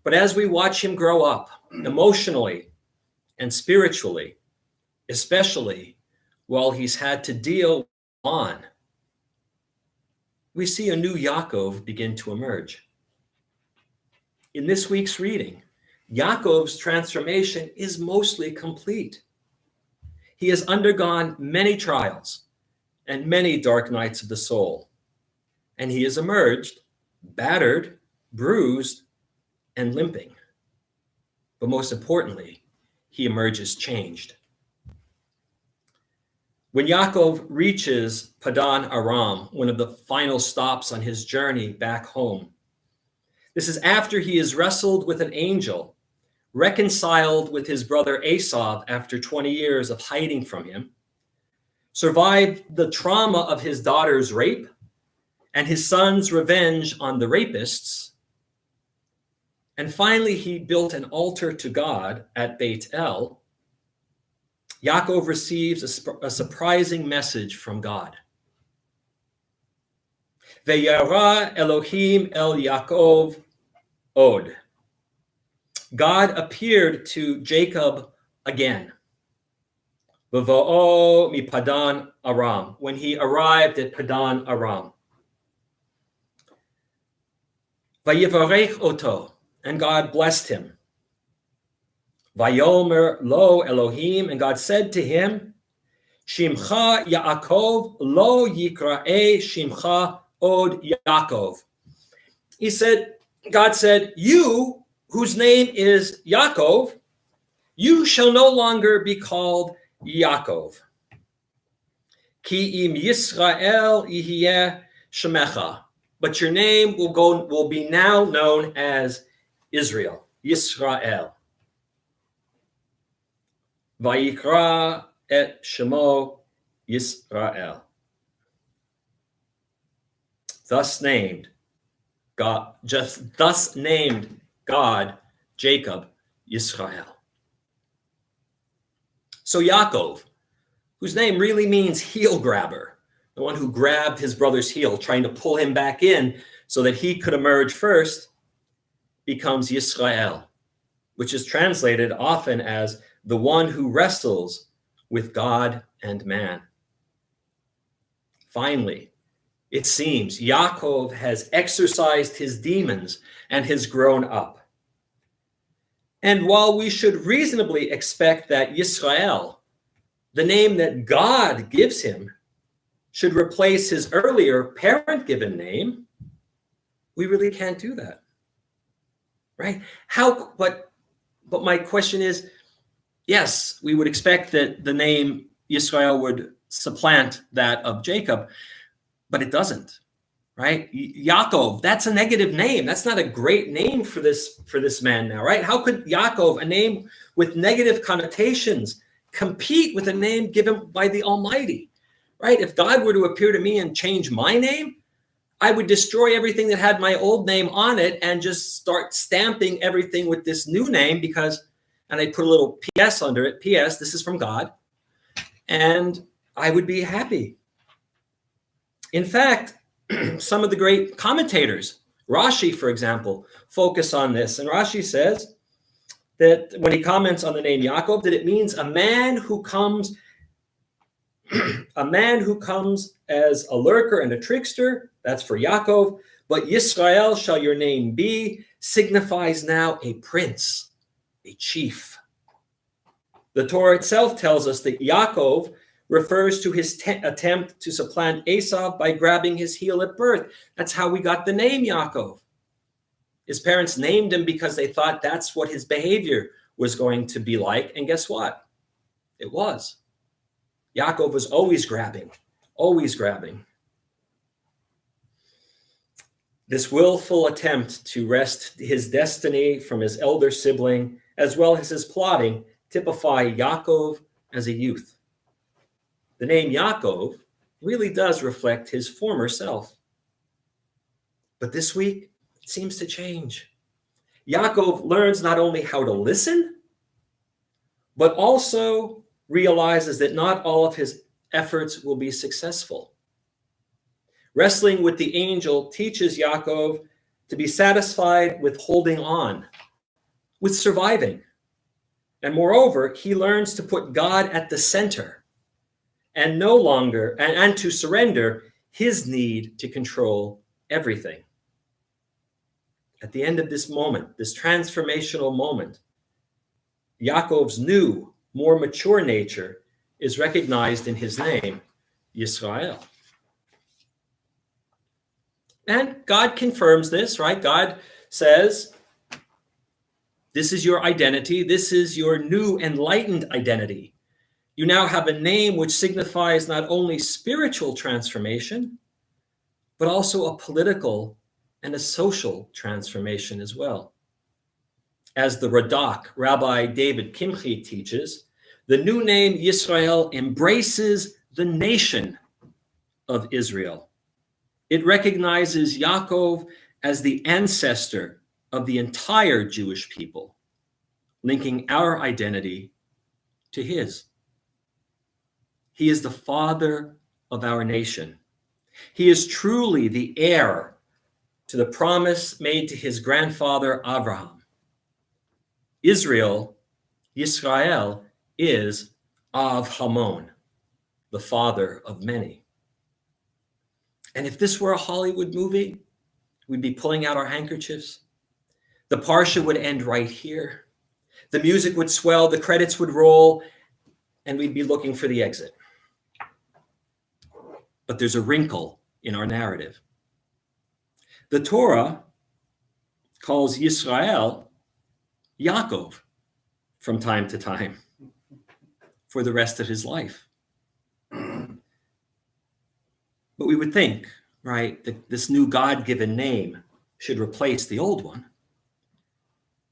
Speaker 1: But as we watch him grow up emotionally and spiritually, especially while he's had to deal on, we see a new Yaakov begin to emerge. In this week's reading, Yaakov's transformation is mostly complete. He has undergone many trials and many dark nights of the soul, and he has emerged battered, bruised, and limping. But most importantly, he emerges changed. When Yaakov reaches Padan Aram, one of the final stops on his journey back home, this is after he has wrestled with an angel, reconciled with his brother Esav after 20 years of hiding from him, survived the trauma of his daughter's rape and his son's revenge on the rapists, and finally he built an altar to God at Beit El. Yaakov receives a surprising message from God. Vayara Elohim el Yaakov od. God appeared to Jacob again. V'vo'o mi Padan Aram, when he arrived at Padan Aram. Vayivarech oto, and God blessed him. Vayomer lo Elohim, and God said to him, Shimcha Yaakov lo yikra'e Shimcha od Yaakov. God said, you, whose name is Yaakov, you shall no longer be called Yaakov. Ki im Yisrael yihye shemecha. But your name will be now known as Israel, Yisrael. Vayikra et shemo Yisrael. Thus named God Jacob Yisrael. So Yaakov, whose name really means heel grabber, the one who grabbed his brother's heel, trying to pull him back in so that he could emerge first, becomes Yisrael, which is translated often as the one who wrestles with God and man. Finally, it seems Yaakov has exorcised his demons and has grown up. And while we should reasonably expect that Yisrael, the name that God gives him, should replace his earlier parent-given name, we really can't do that, right? But my question is, yes, we would expect that the name Yisrael would supplant that of Jacob, but it doesn't, right? Yaakov, that's a negative name. That's not a great name for this man now, right? How could Yaakov, a name with negative connotations, compete with a name given by the Almighty, right? If God were to appear to me and change my name, I would destroy everything that had my old name on it and just start stamping everything with this new name and I put a little PS under it. PS, this is from God. And I would be happy. In fact, some of the great commentators, Rashi, for example, focus on this. And Rashi says that when he comments on the name Yaakov, that it means a man who comes as a lurker and a trickster. That's for Yaakov. But Yisrael shall your name be, signifies now a prince, a chief. The Torah itself tells us that Yaakov refers to his attempt to supplant Esau by grabbing his heel at birth. That's how we got the name Yaakov. His parents named him because they thought that's what his behavior was going to be like. And guess what? It was. Yaakov was always grabbing, always grabbing. This willful attempt to wrest his destiny from his elder sibling, as well as his plotting, typify Yaakov as a youth. The name Yaakov really does reflect his former self. But this week, it seems to change. Yaakov learns not only how to listen, but also realizes that not all of his efforts will be successful. Wrestling with the angel teaches Yaakov to be satisfied with holding on, with surviving. And moreover, he learns to put God at the center and to surrender his need to control everything. At the end of this moment, this transformational moment, Yaakov's new, more mature nature is recognized in his name, Yisrael. And God confirms this, right? God says, this is your identity. This is your new enlightened identity. You now have a name which signifies not only spiritual transformation, but also a political and a social transformation as well. As the Radak, Rabbi David Kimchi, teaches, the new name Yisrael embraces the nation of Israel. It recognizes Yaakov as the ancestor of the entire Jewish people, linking our identity to his. He is the father of our nation. He is truly the heir to the promise made to his grandfather Abraham. Israel, Yisrael, is Av Hamon, the father of many. And if this were a Hollywood movie, we'd be pulling out our handkerchiefs. The Parsha would end right here. The music would swell, the credits would roll, and we'd be looking for the exit. But there's a wrinkle in our narrative. The Torah calls Yisrael Yaakov from time to time for the rest of his life. But we would think, right, that this new God-given name should replace the old one.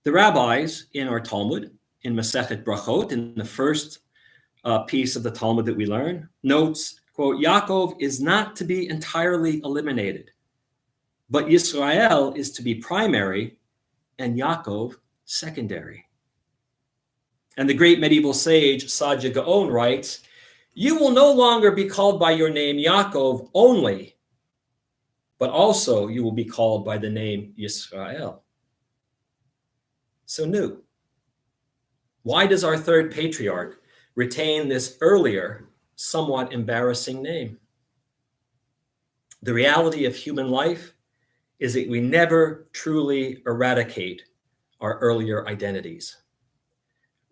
Speaker 1: The rabbis in our Talmud, in Masechet Brachot, in the first piece of the Talmud that we learn, notes, quote, Yaakov is not to be entirely eliminated, but Yisrael is to be primary and Yaakov secondary. And the great medieval sage Saadia Gaon writes, you will no longer be called by your name Yaakov only, but also you will be called by the name Yisrael. So new. Why does our third patriarch retain this earlier, somewhat embarrassing name? The reality of human life is that we never truly eradicate our earlier identities.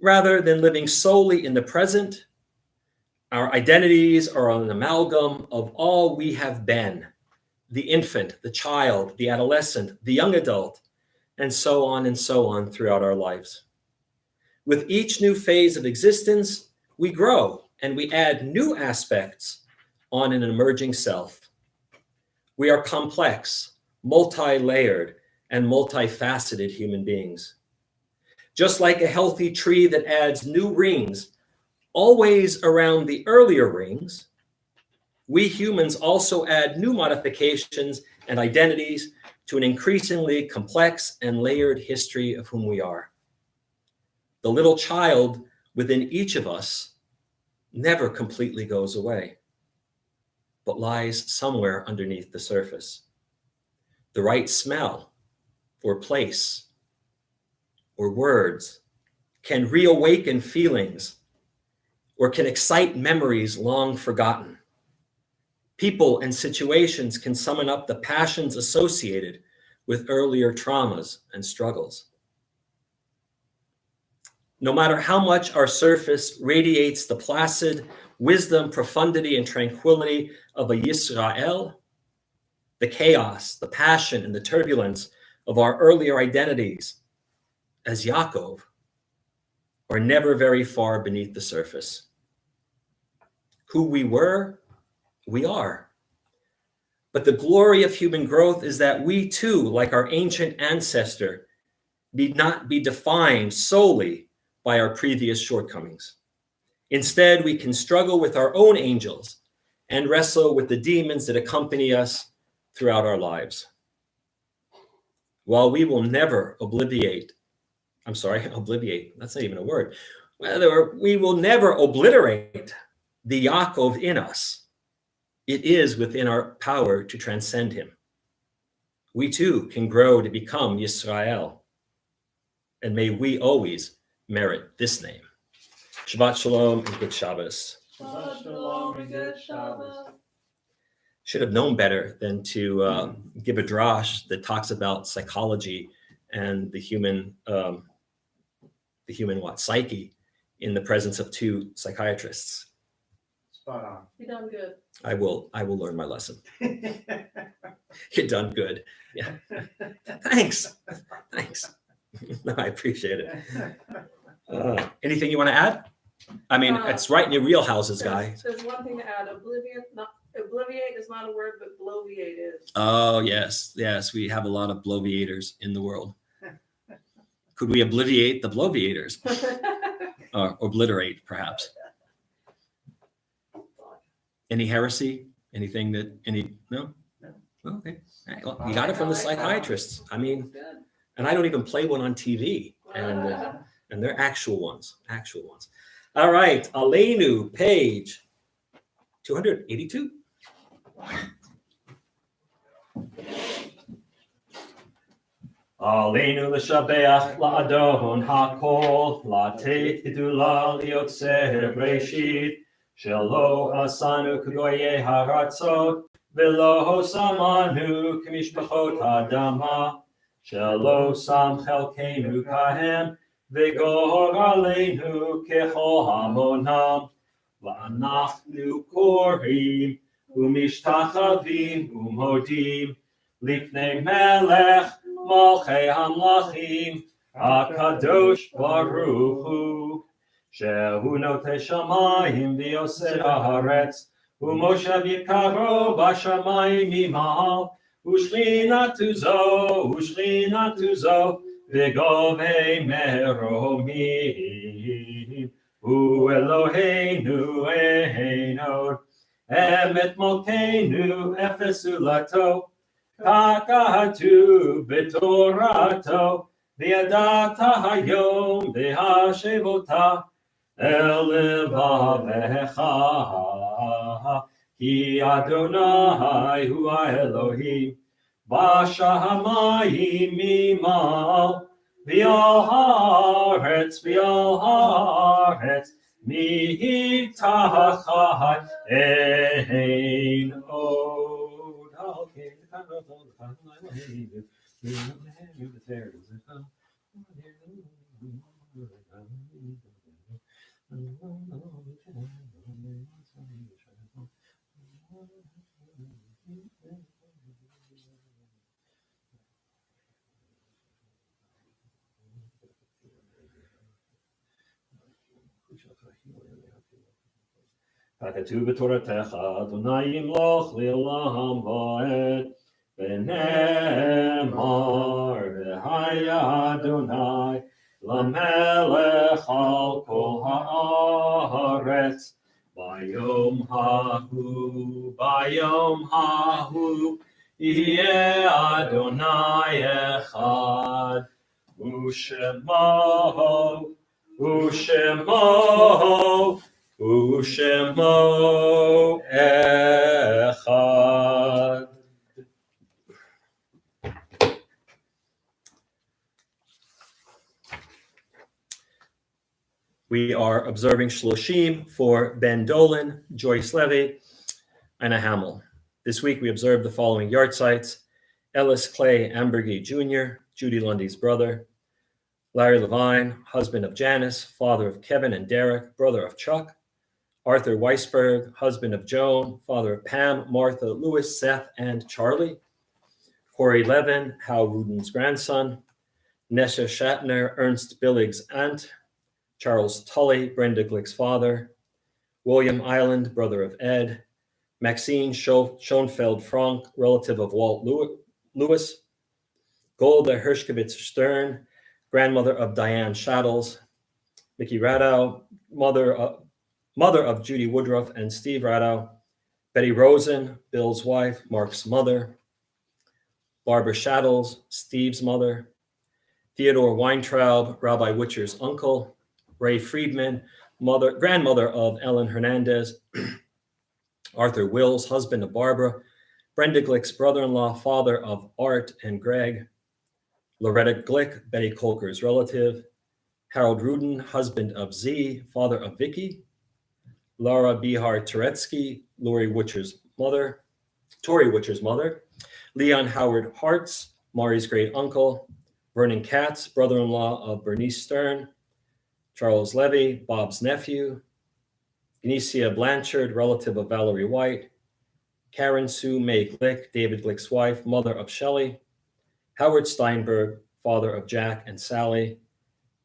Speaker 1: Rather than living solely in the present, our identities are an amalgam of all we have been, the infant, the child, the adolescent, the young adult, and so on throughout our lives. With each new phase of existence, we grow and we add new aspects on an emerging self. We are complex, multi-layered, and multifaceted human beings. Just like a healthy tree that adds new rings Always around the earlier rings, we humans also add new modifications and identities to an increasingly complex and layered history of whom we are. The little child within each of us never completely goes away, but lies somewhere underneath the surface. The right smell or place or words can reawaken feelings or can excite memories long forgotten. People and situations can summon up the passions associated with earlier traumas and struggles. No matter how much our surface radiates the placid wisdom, profundity, and tranquility of a Yisrael, the chaos, the passion, and the turbulence of our earlier identities as Yaakov are never very far beneath the surface. Who we were, we are. But the glory of human growth is that we too, like our ancient ancestor, need not be defined solely by our previous shortcomings. Instead, we can struggle with our own angels and wrestle with the demons that accompany us throughout our lives. While we will never obliviate, that's not even a word. Whether we will never obliterate the Yaakov in us, it is within our power to transcend him. We too can grow to become Yisrael, and may we always merit this name. Shabbat Shalom and good Shabbos.
Speaker 3: Shabbat Shalom and good Shabbos.
Speaker 1: Should have known better than to give a drash that talks about psychology and the human psyche in the presence of two psychiatrists.
Speaker 2: Spot on.
Speaker 3: You done good.
Speaker 1: I will learn my lesson. You're done good. Yeah. Thanks. No, I appreciate it. Anything you want to add? I mean, it's right in your wheelhouses, guy.
Speaker 3: There's one thing to add. Obliviate is not a word, but bloviate is.
Speaker 1: Oh, yes. We have a lot of bloviators in the world. Could we obliviate the bloviators? Or obliterate, perhaps. Any heresy? Anything that, no? No. Okay. All right. Well, you got it from the psychiatrists. I mean, and I don't even play one on TV. And they're actual ones. All right. Aleinu, page 282. Aleinu l'shabeach la'adon ha'kol la'teit gedula liotzer breshit shelo asanu k'goyei haratzot v'lo samanu k'mishpachot ha'adama shelo sam chelkeinu kahem v'gor aleinu kechol hamonam v'anachnu korim umishtachavim umodim lifnei melech Malchei Hamlachim, HaKadosh Baruch Hu, Shehu Notei Shamayim v'Yoser Haaretz, U'Moshev Yikaro B'Shamayim Imal, U'Shchinatu Zo, V'Govei Meromim, U'Eloheinu Einod, Emet Malkeinu Efes Ulato, Kakahatu betorato, v'yadata hayom v'hashevota, el levavecha, ki Adonai hu ha'Elohim, b'shamayim imal, v'al haaretz, mitachai ein od. Okay. Hakatu b'toratecha Adonai yimloch li'olam va'ed V'nemar v'haya Adonai Lamelech al kol haaretz. Bayom hahu, Yeh Adonai echad. Ushemo, Ushemo, Ushemo echad. We are observing Shloshim for Ben Dolan, Joyce Levy, and a Hamel. This week we observed the following yard sites: Ellis Clay Ambergy Jr., Judy Lundy's brother; Larry Levine, husband of Janice, father of Kevin and Derek, brother of Chuck; Arthur Weisberg, husband of Joan, father of Pam, Martha, Louis, Seth, and Charlie; Corey Levin, Hal Rudin's grandson; Nesha Shatner, Ernst Billig's aunt; Charles Tully, Brenda Glick's father; William Island, brother of Ed; Maxine Schoenfeld Frank, relative of Walt Lewis; Golda Hershkovitz Stern, grandmother of Diane Shaddles; Mickey Radow, mother of Judy Woodruff and Steve Radow; Betty Rosen, Bill's wife, Mark's mother; Barbara Shaddles, Steve's mother; Theodore Weintraub, Rabbi Witcher's uncle; Ray Friedman, grandmother of Ellen Hernandez; Arthur Wills, husband of Barbara; Brenda Glick's brother-in-law, father of Art and Greg; Loretta Glick, Betty Kolker's relative; Harold Rudin, husband of Z, father of Vicky; Laura Bihar Turetsky, Tori Witcher's mother; Leon Howard Hartz, Mari's great uncle; Vernon Katz, brother-in-law of Bernice Stern; Charles Levy, Bob's nephew; Gnesia Blanchard, relative of Valerie White; Karen Sue May Glick, David Glick's wife, mother of Shelley; Howard Steinberg, father of Jack and Sally;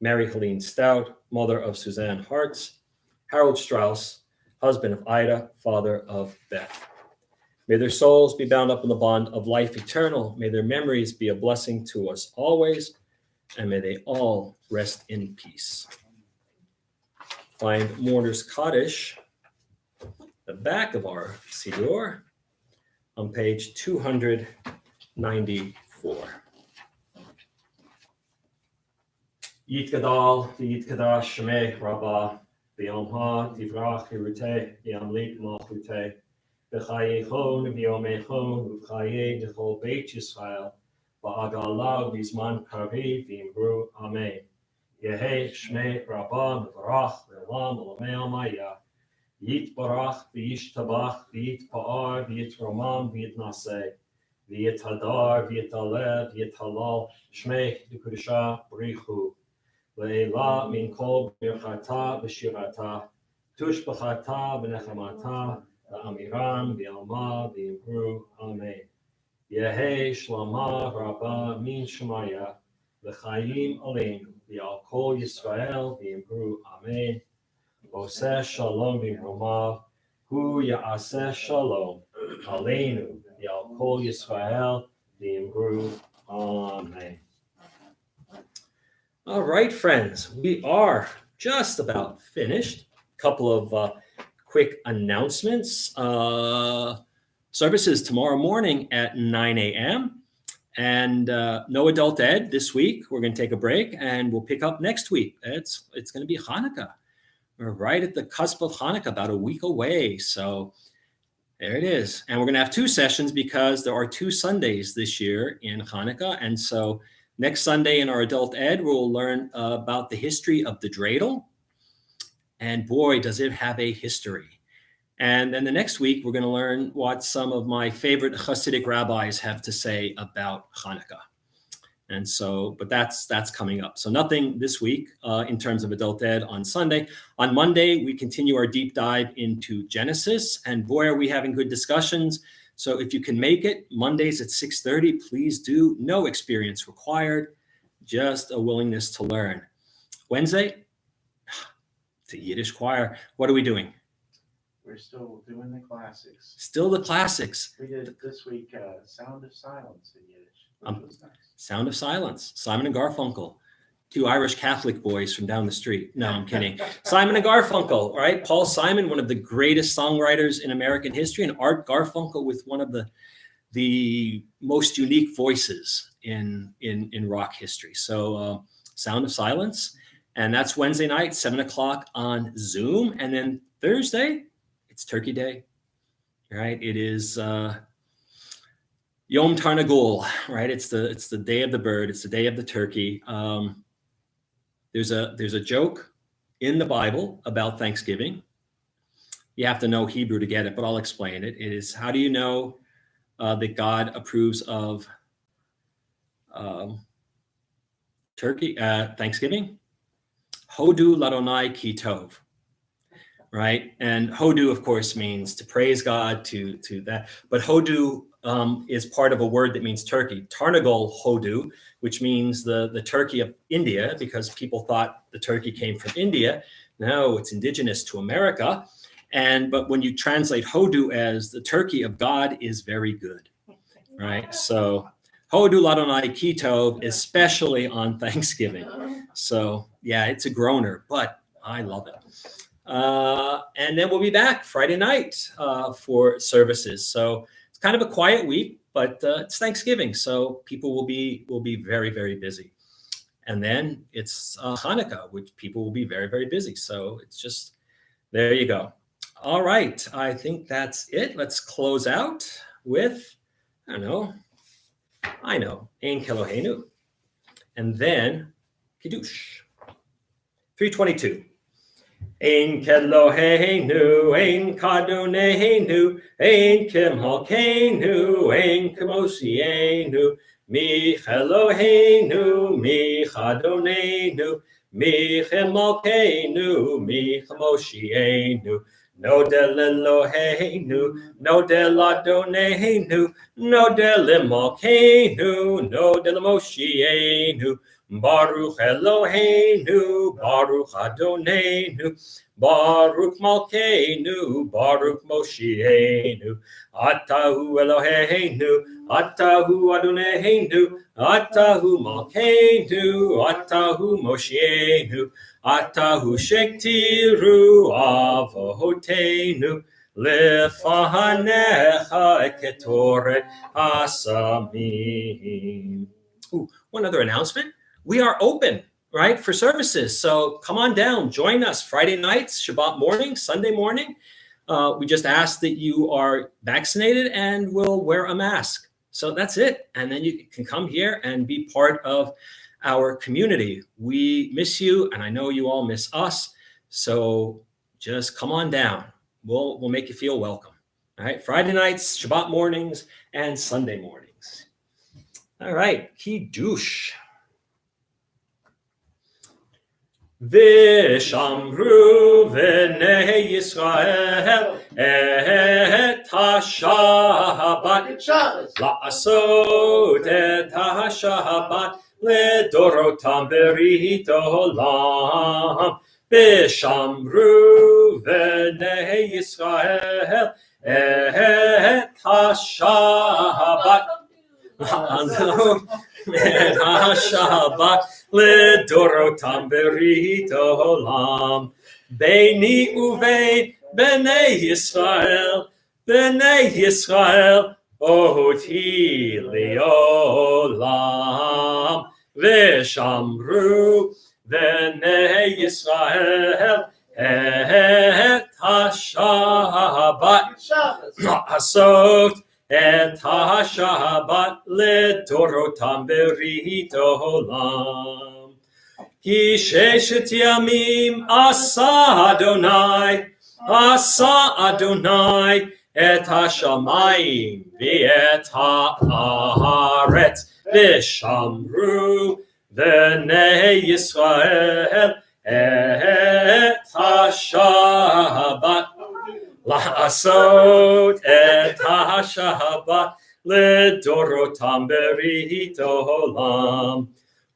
Speaker 1: Mary Helene Stout, mother of Suzanne Hartz; Harold Strauss, husband of Ida, father of Beth. May their souls be bound up in the bond of life eternal. May their memories be a blessing to us always, and may they all rest in peace. Find Mourner's Kaddish, the back of our Siddur, on page 294. Yitgadal v'yitkadash shemeh rabbah b'yom ha tivrach hiruteh b'yamlik malchuteh b'chayechon v'yomechon v'chayei d'chol beit Yisrael ba'agala v'zman kariv v'imru amen. Yehei shmei rabbah mevarach le'olam olamei almaya yitbarach v'yishtabach v'yitpa'ar v'yitromam v'yitnaseh v'yithadar v'yitaleh v'yithalal shmei d'kudusha b'richu Leila min kol birchata v'shirata, tushbachata v'nechamata, v'amiram v'alma v'imru, amen. Yehei shlama rabba min shemaya, v'chayim aleinu, v'al kol Yisrael v'imru, amen. Oseh shalom v'imrumav, hu ya'aseh shalom, aleinu, v'al kol Yisrael v'imru, amen. All right, friends, we are just about finished. A couple of quick announcements. Services tomorrow morning at 9 a.m. and no adult ed this week. We're going to take a break and we'll pick up next week. It's going to be Hanukkah. We're right at the cusp of Hanukkah, about a week away. So there it is. And we're going to have two sessions because there are 2 Sundays this year in Hanukkah. And so next Sunday in our adult ed, we'll learn about the history of the dreidel. And boy, does it have a history. And then the next week, we're going to learn what some of my favorite Hasidic rabbis have to say about Hanukkah. And so, but that's coming up. So nothing this week in terms of adult ed on Sunday. On Monday, we continue our deep dive into Genesis. And boy, are we having good discussions. So if you can make it, Mondays at 6:30, please do. No experience required, just a willingness to learn. Wednesday, the Yiddish choir. What are we doing?
Speaker 2: We're still doing the classics.
Speaker 1: Still the classics.
Speaker 2: We did this week Sound of Silence in Yiddish, which was nice.
Speaker 1: Sound of Silence, Simon and Garfunkel. two Irish Catholic boys from down the street. No, I'm kidding. Simon and Garfunkel, right? Paul Simon, one of the greatest songwriters in American history, and Art Garfunkel with one of the most unique voices in rock history. So Sound of Silence. And that's Wednesday night, 7:00 on Zoom. And then Thursday, it's Turkey Day, right? It is Yom Tarnagul, right? It's the day of the bird. It's the day of the turkey. There's a joke in the Bible about Thanksgiving. You have to know Hebrew to get it, but I'll explain it. It is, how do you know that God approves of Thanksgiving? Hodu ladonai ki tov, right? And Hodu, of course, means to praise God, to that. But Hodu is part of a word that means turkey. Tarnagol Hodu, which means the turkey of India, because people thought the turkey came from India. No, it's indigenous to America. But when you translate Hodu as the turkey of God is very good, right? So Hodu ladonai ki tov, especially on Thanksgiving. So yeah, it's a groaner, but I love it. And then we'll be back Friday night for services. So it's kind of a quiet week, but it's Thanksgiving, so people will be very, very busy. And then it's Hanukkah, which people will be very, very busy. So it's just, there you go. All right, I think that's it. Let's close out with, I know, Ein Keloheinu, and then Kiddush. 322. Ein Keloheinu, Ein Kadoneinu, Ein Kimhalkeinu, Ein Kamoshienu, Mi Eloheinu, Mi Chadoneinu, Mi Chimalkeinu, Mi Chamoshienu. No del Eloheinu, no del Adoneinu, no del Imalkeinu, no del Moshienu. Baruch Eloheinu, Baruch Adoneinu, Baruch Malkeinu, Baruch Moshienu. Atahu Eloheinu, Atahu Adoneinu, Atahu Malkeinu, Atahu Moshienu. Atahu Shektiru Avoteinu, Lefanecha Ketore Asamim. One other announcement. We are open, right, for services. So come on down, join us Friday nights, Shabbat morning, Sunday morning. We just ask that you are vaccinated and will wear a mask. So that's it. And then you can come here and be part of our community. We miss you, and I know you all miss us. So just come on down. We'll make you feel welcome. All right, Friday nights, Shabbat mornings, and Sunday mornings. All right, Kiddush. Vishamru v'nei Yisrael et ha-Shabbat la'asot et ha-Shabbat לדורותם ברית עולם, ושמרו בני ישראל את השבת, את השבת לדורותם ברית עולם, ביני ובין בני ישראל, אותי לעולם. ושמרו בני ישראל את השבת, לעשות את השבת לדורותם ברית עולם. כי 6 ימים עשה אדוני את השמיים ואת הארץ, ושמרו בני ישראל את השבת, לעשות את השבת לדורותם ברית עולם.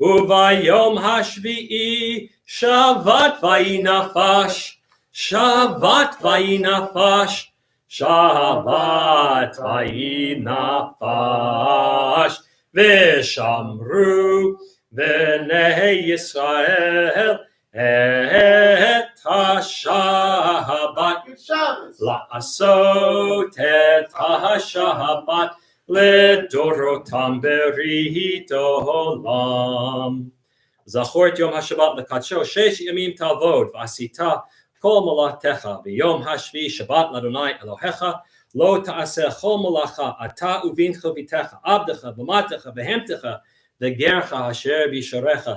Speaker 1: וביום השביעי שבת ויהי נפש, שבת ויהי נפש, שבת ויהי נפש. ושמרו B'nei Yisrael et ha-Shabbat
Speaker 2: Good Shabbos.
Speaker 1: la'asot et ha-Shabbat לדורותם ברית עולם. זכור את יום השבת לקדשו 6 ימים תעבוד ועשית כל מלאכתך ביום השביעי שבת לאדוני אלוהיך לא תעשה כל מלאכה אתה ובנך וביתך עבדך ומתך בהמתך וגרך אשר בישורך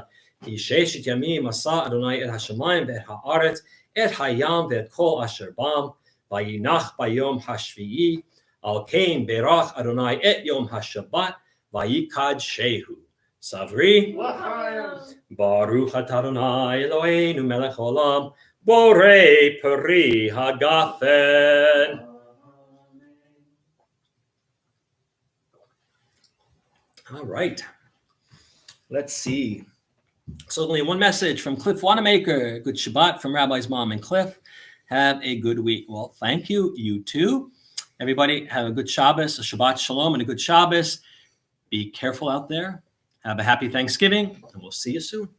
Speaker 1: כי 6 ימים עשה אדוני את השמיים ואת הארץ את הים ואת כל אשר בם וינח ביום השביעי על כן ברך אדוני את יום השבת ויקדשהו. סברי ברוך אתה אדוני אלוהינו מלך העולם בורא פרי הגפן. All right, let's see. So only one message from Cliff Wanamaker. Good Shabbat from Rabbi's mom and Cliff. Have a good week. Well, thank you. You too. Everybody have a good Shabbos, a Shabbat Shalom, and a good Shabbos. Be careful out there. Have a happy Thanksgiving, and we'll see you soon.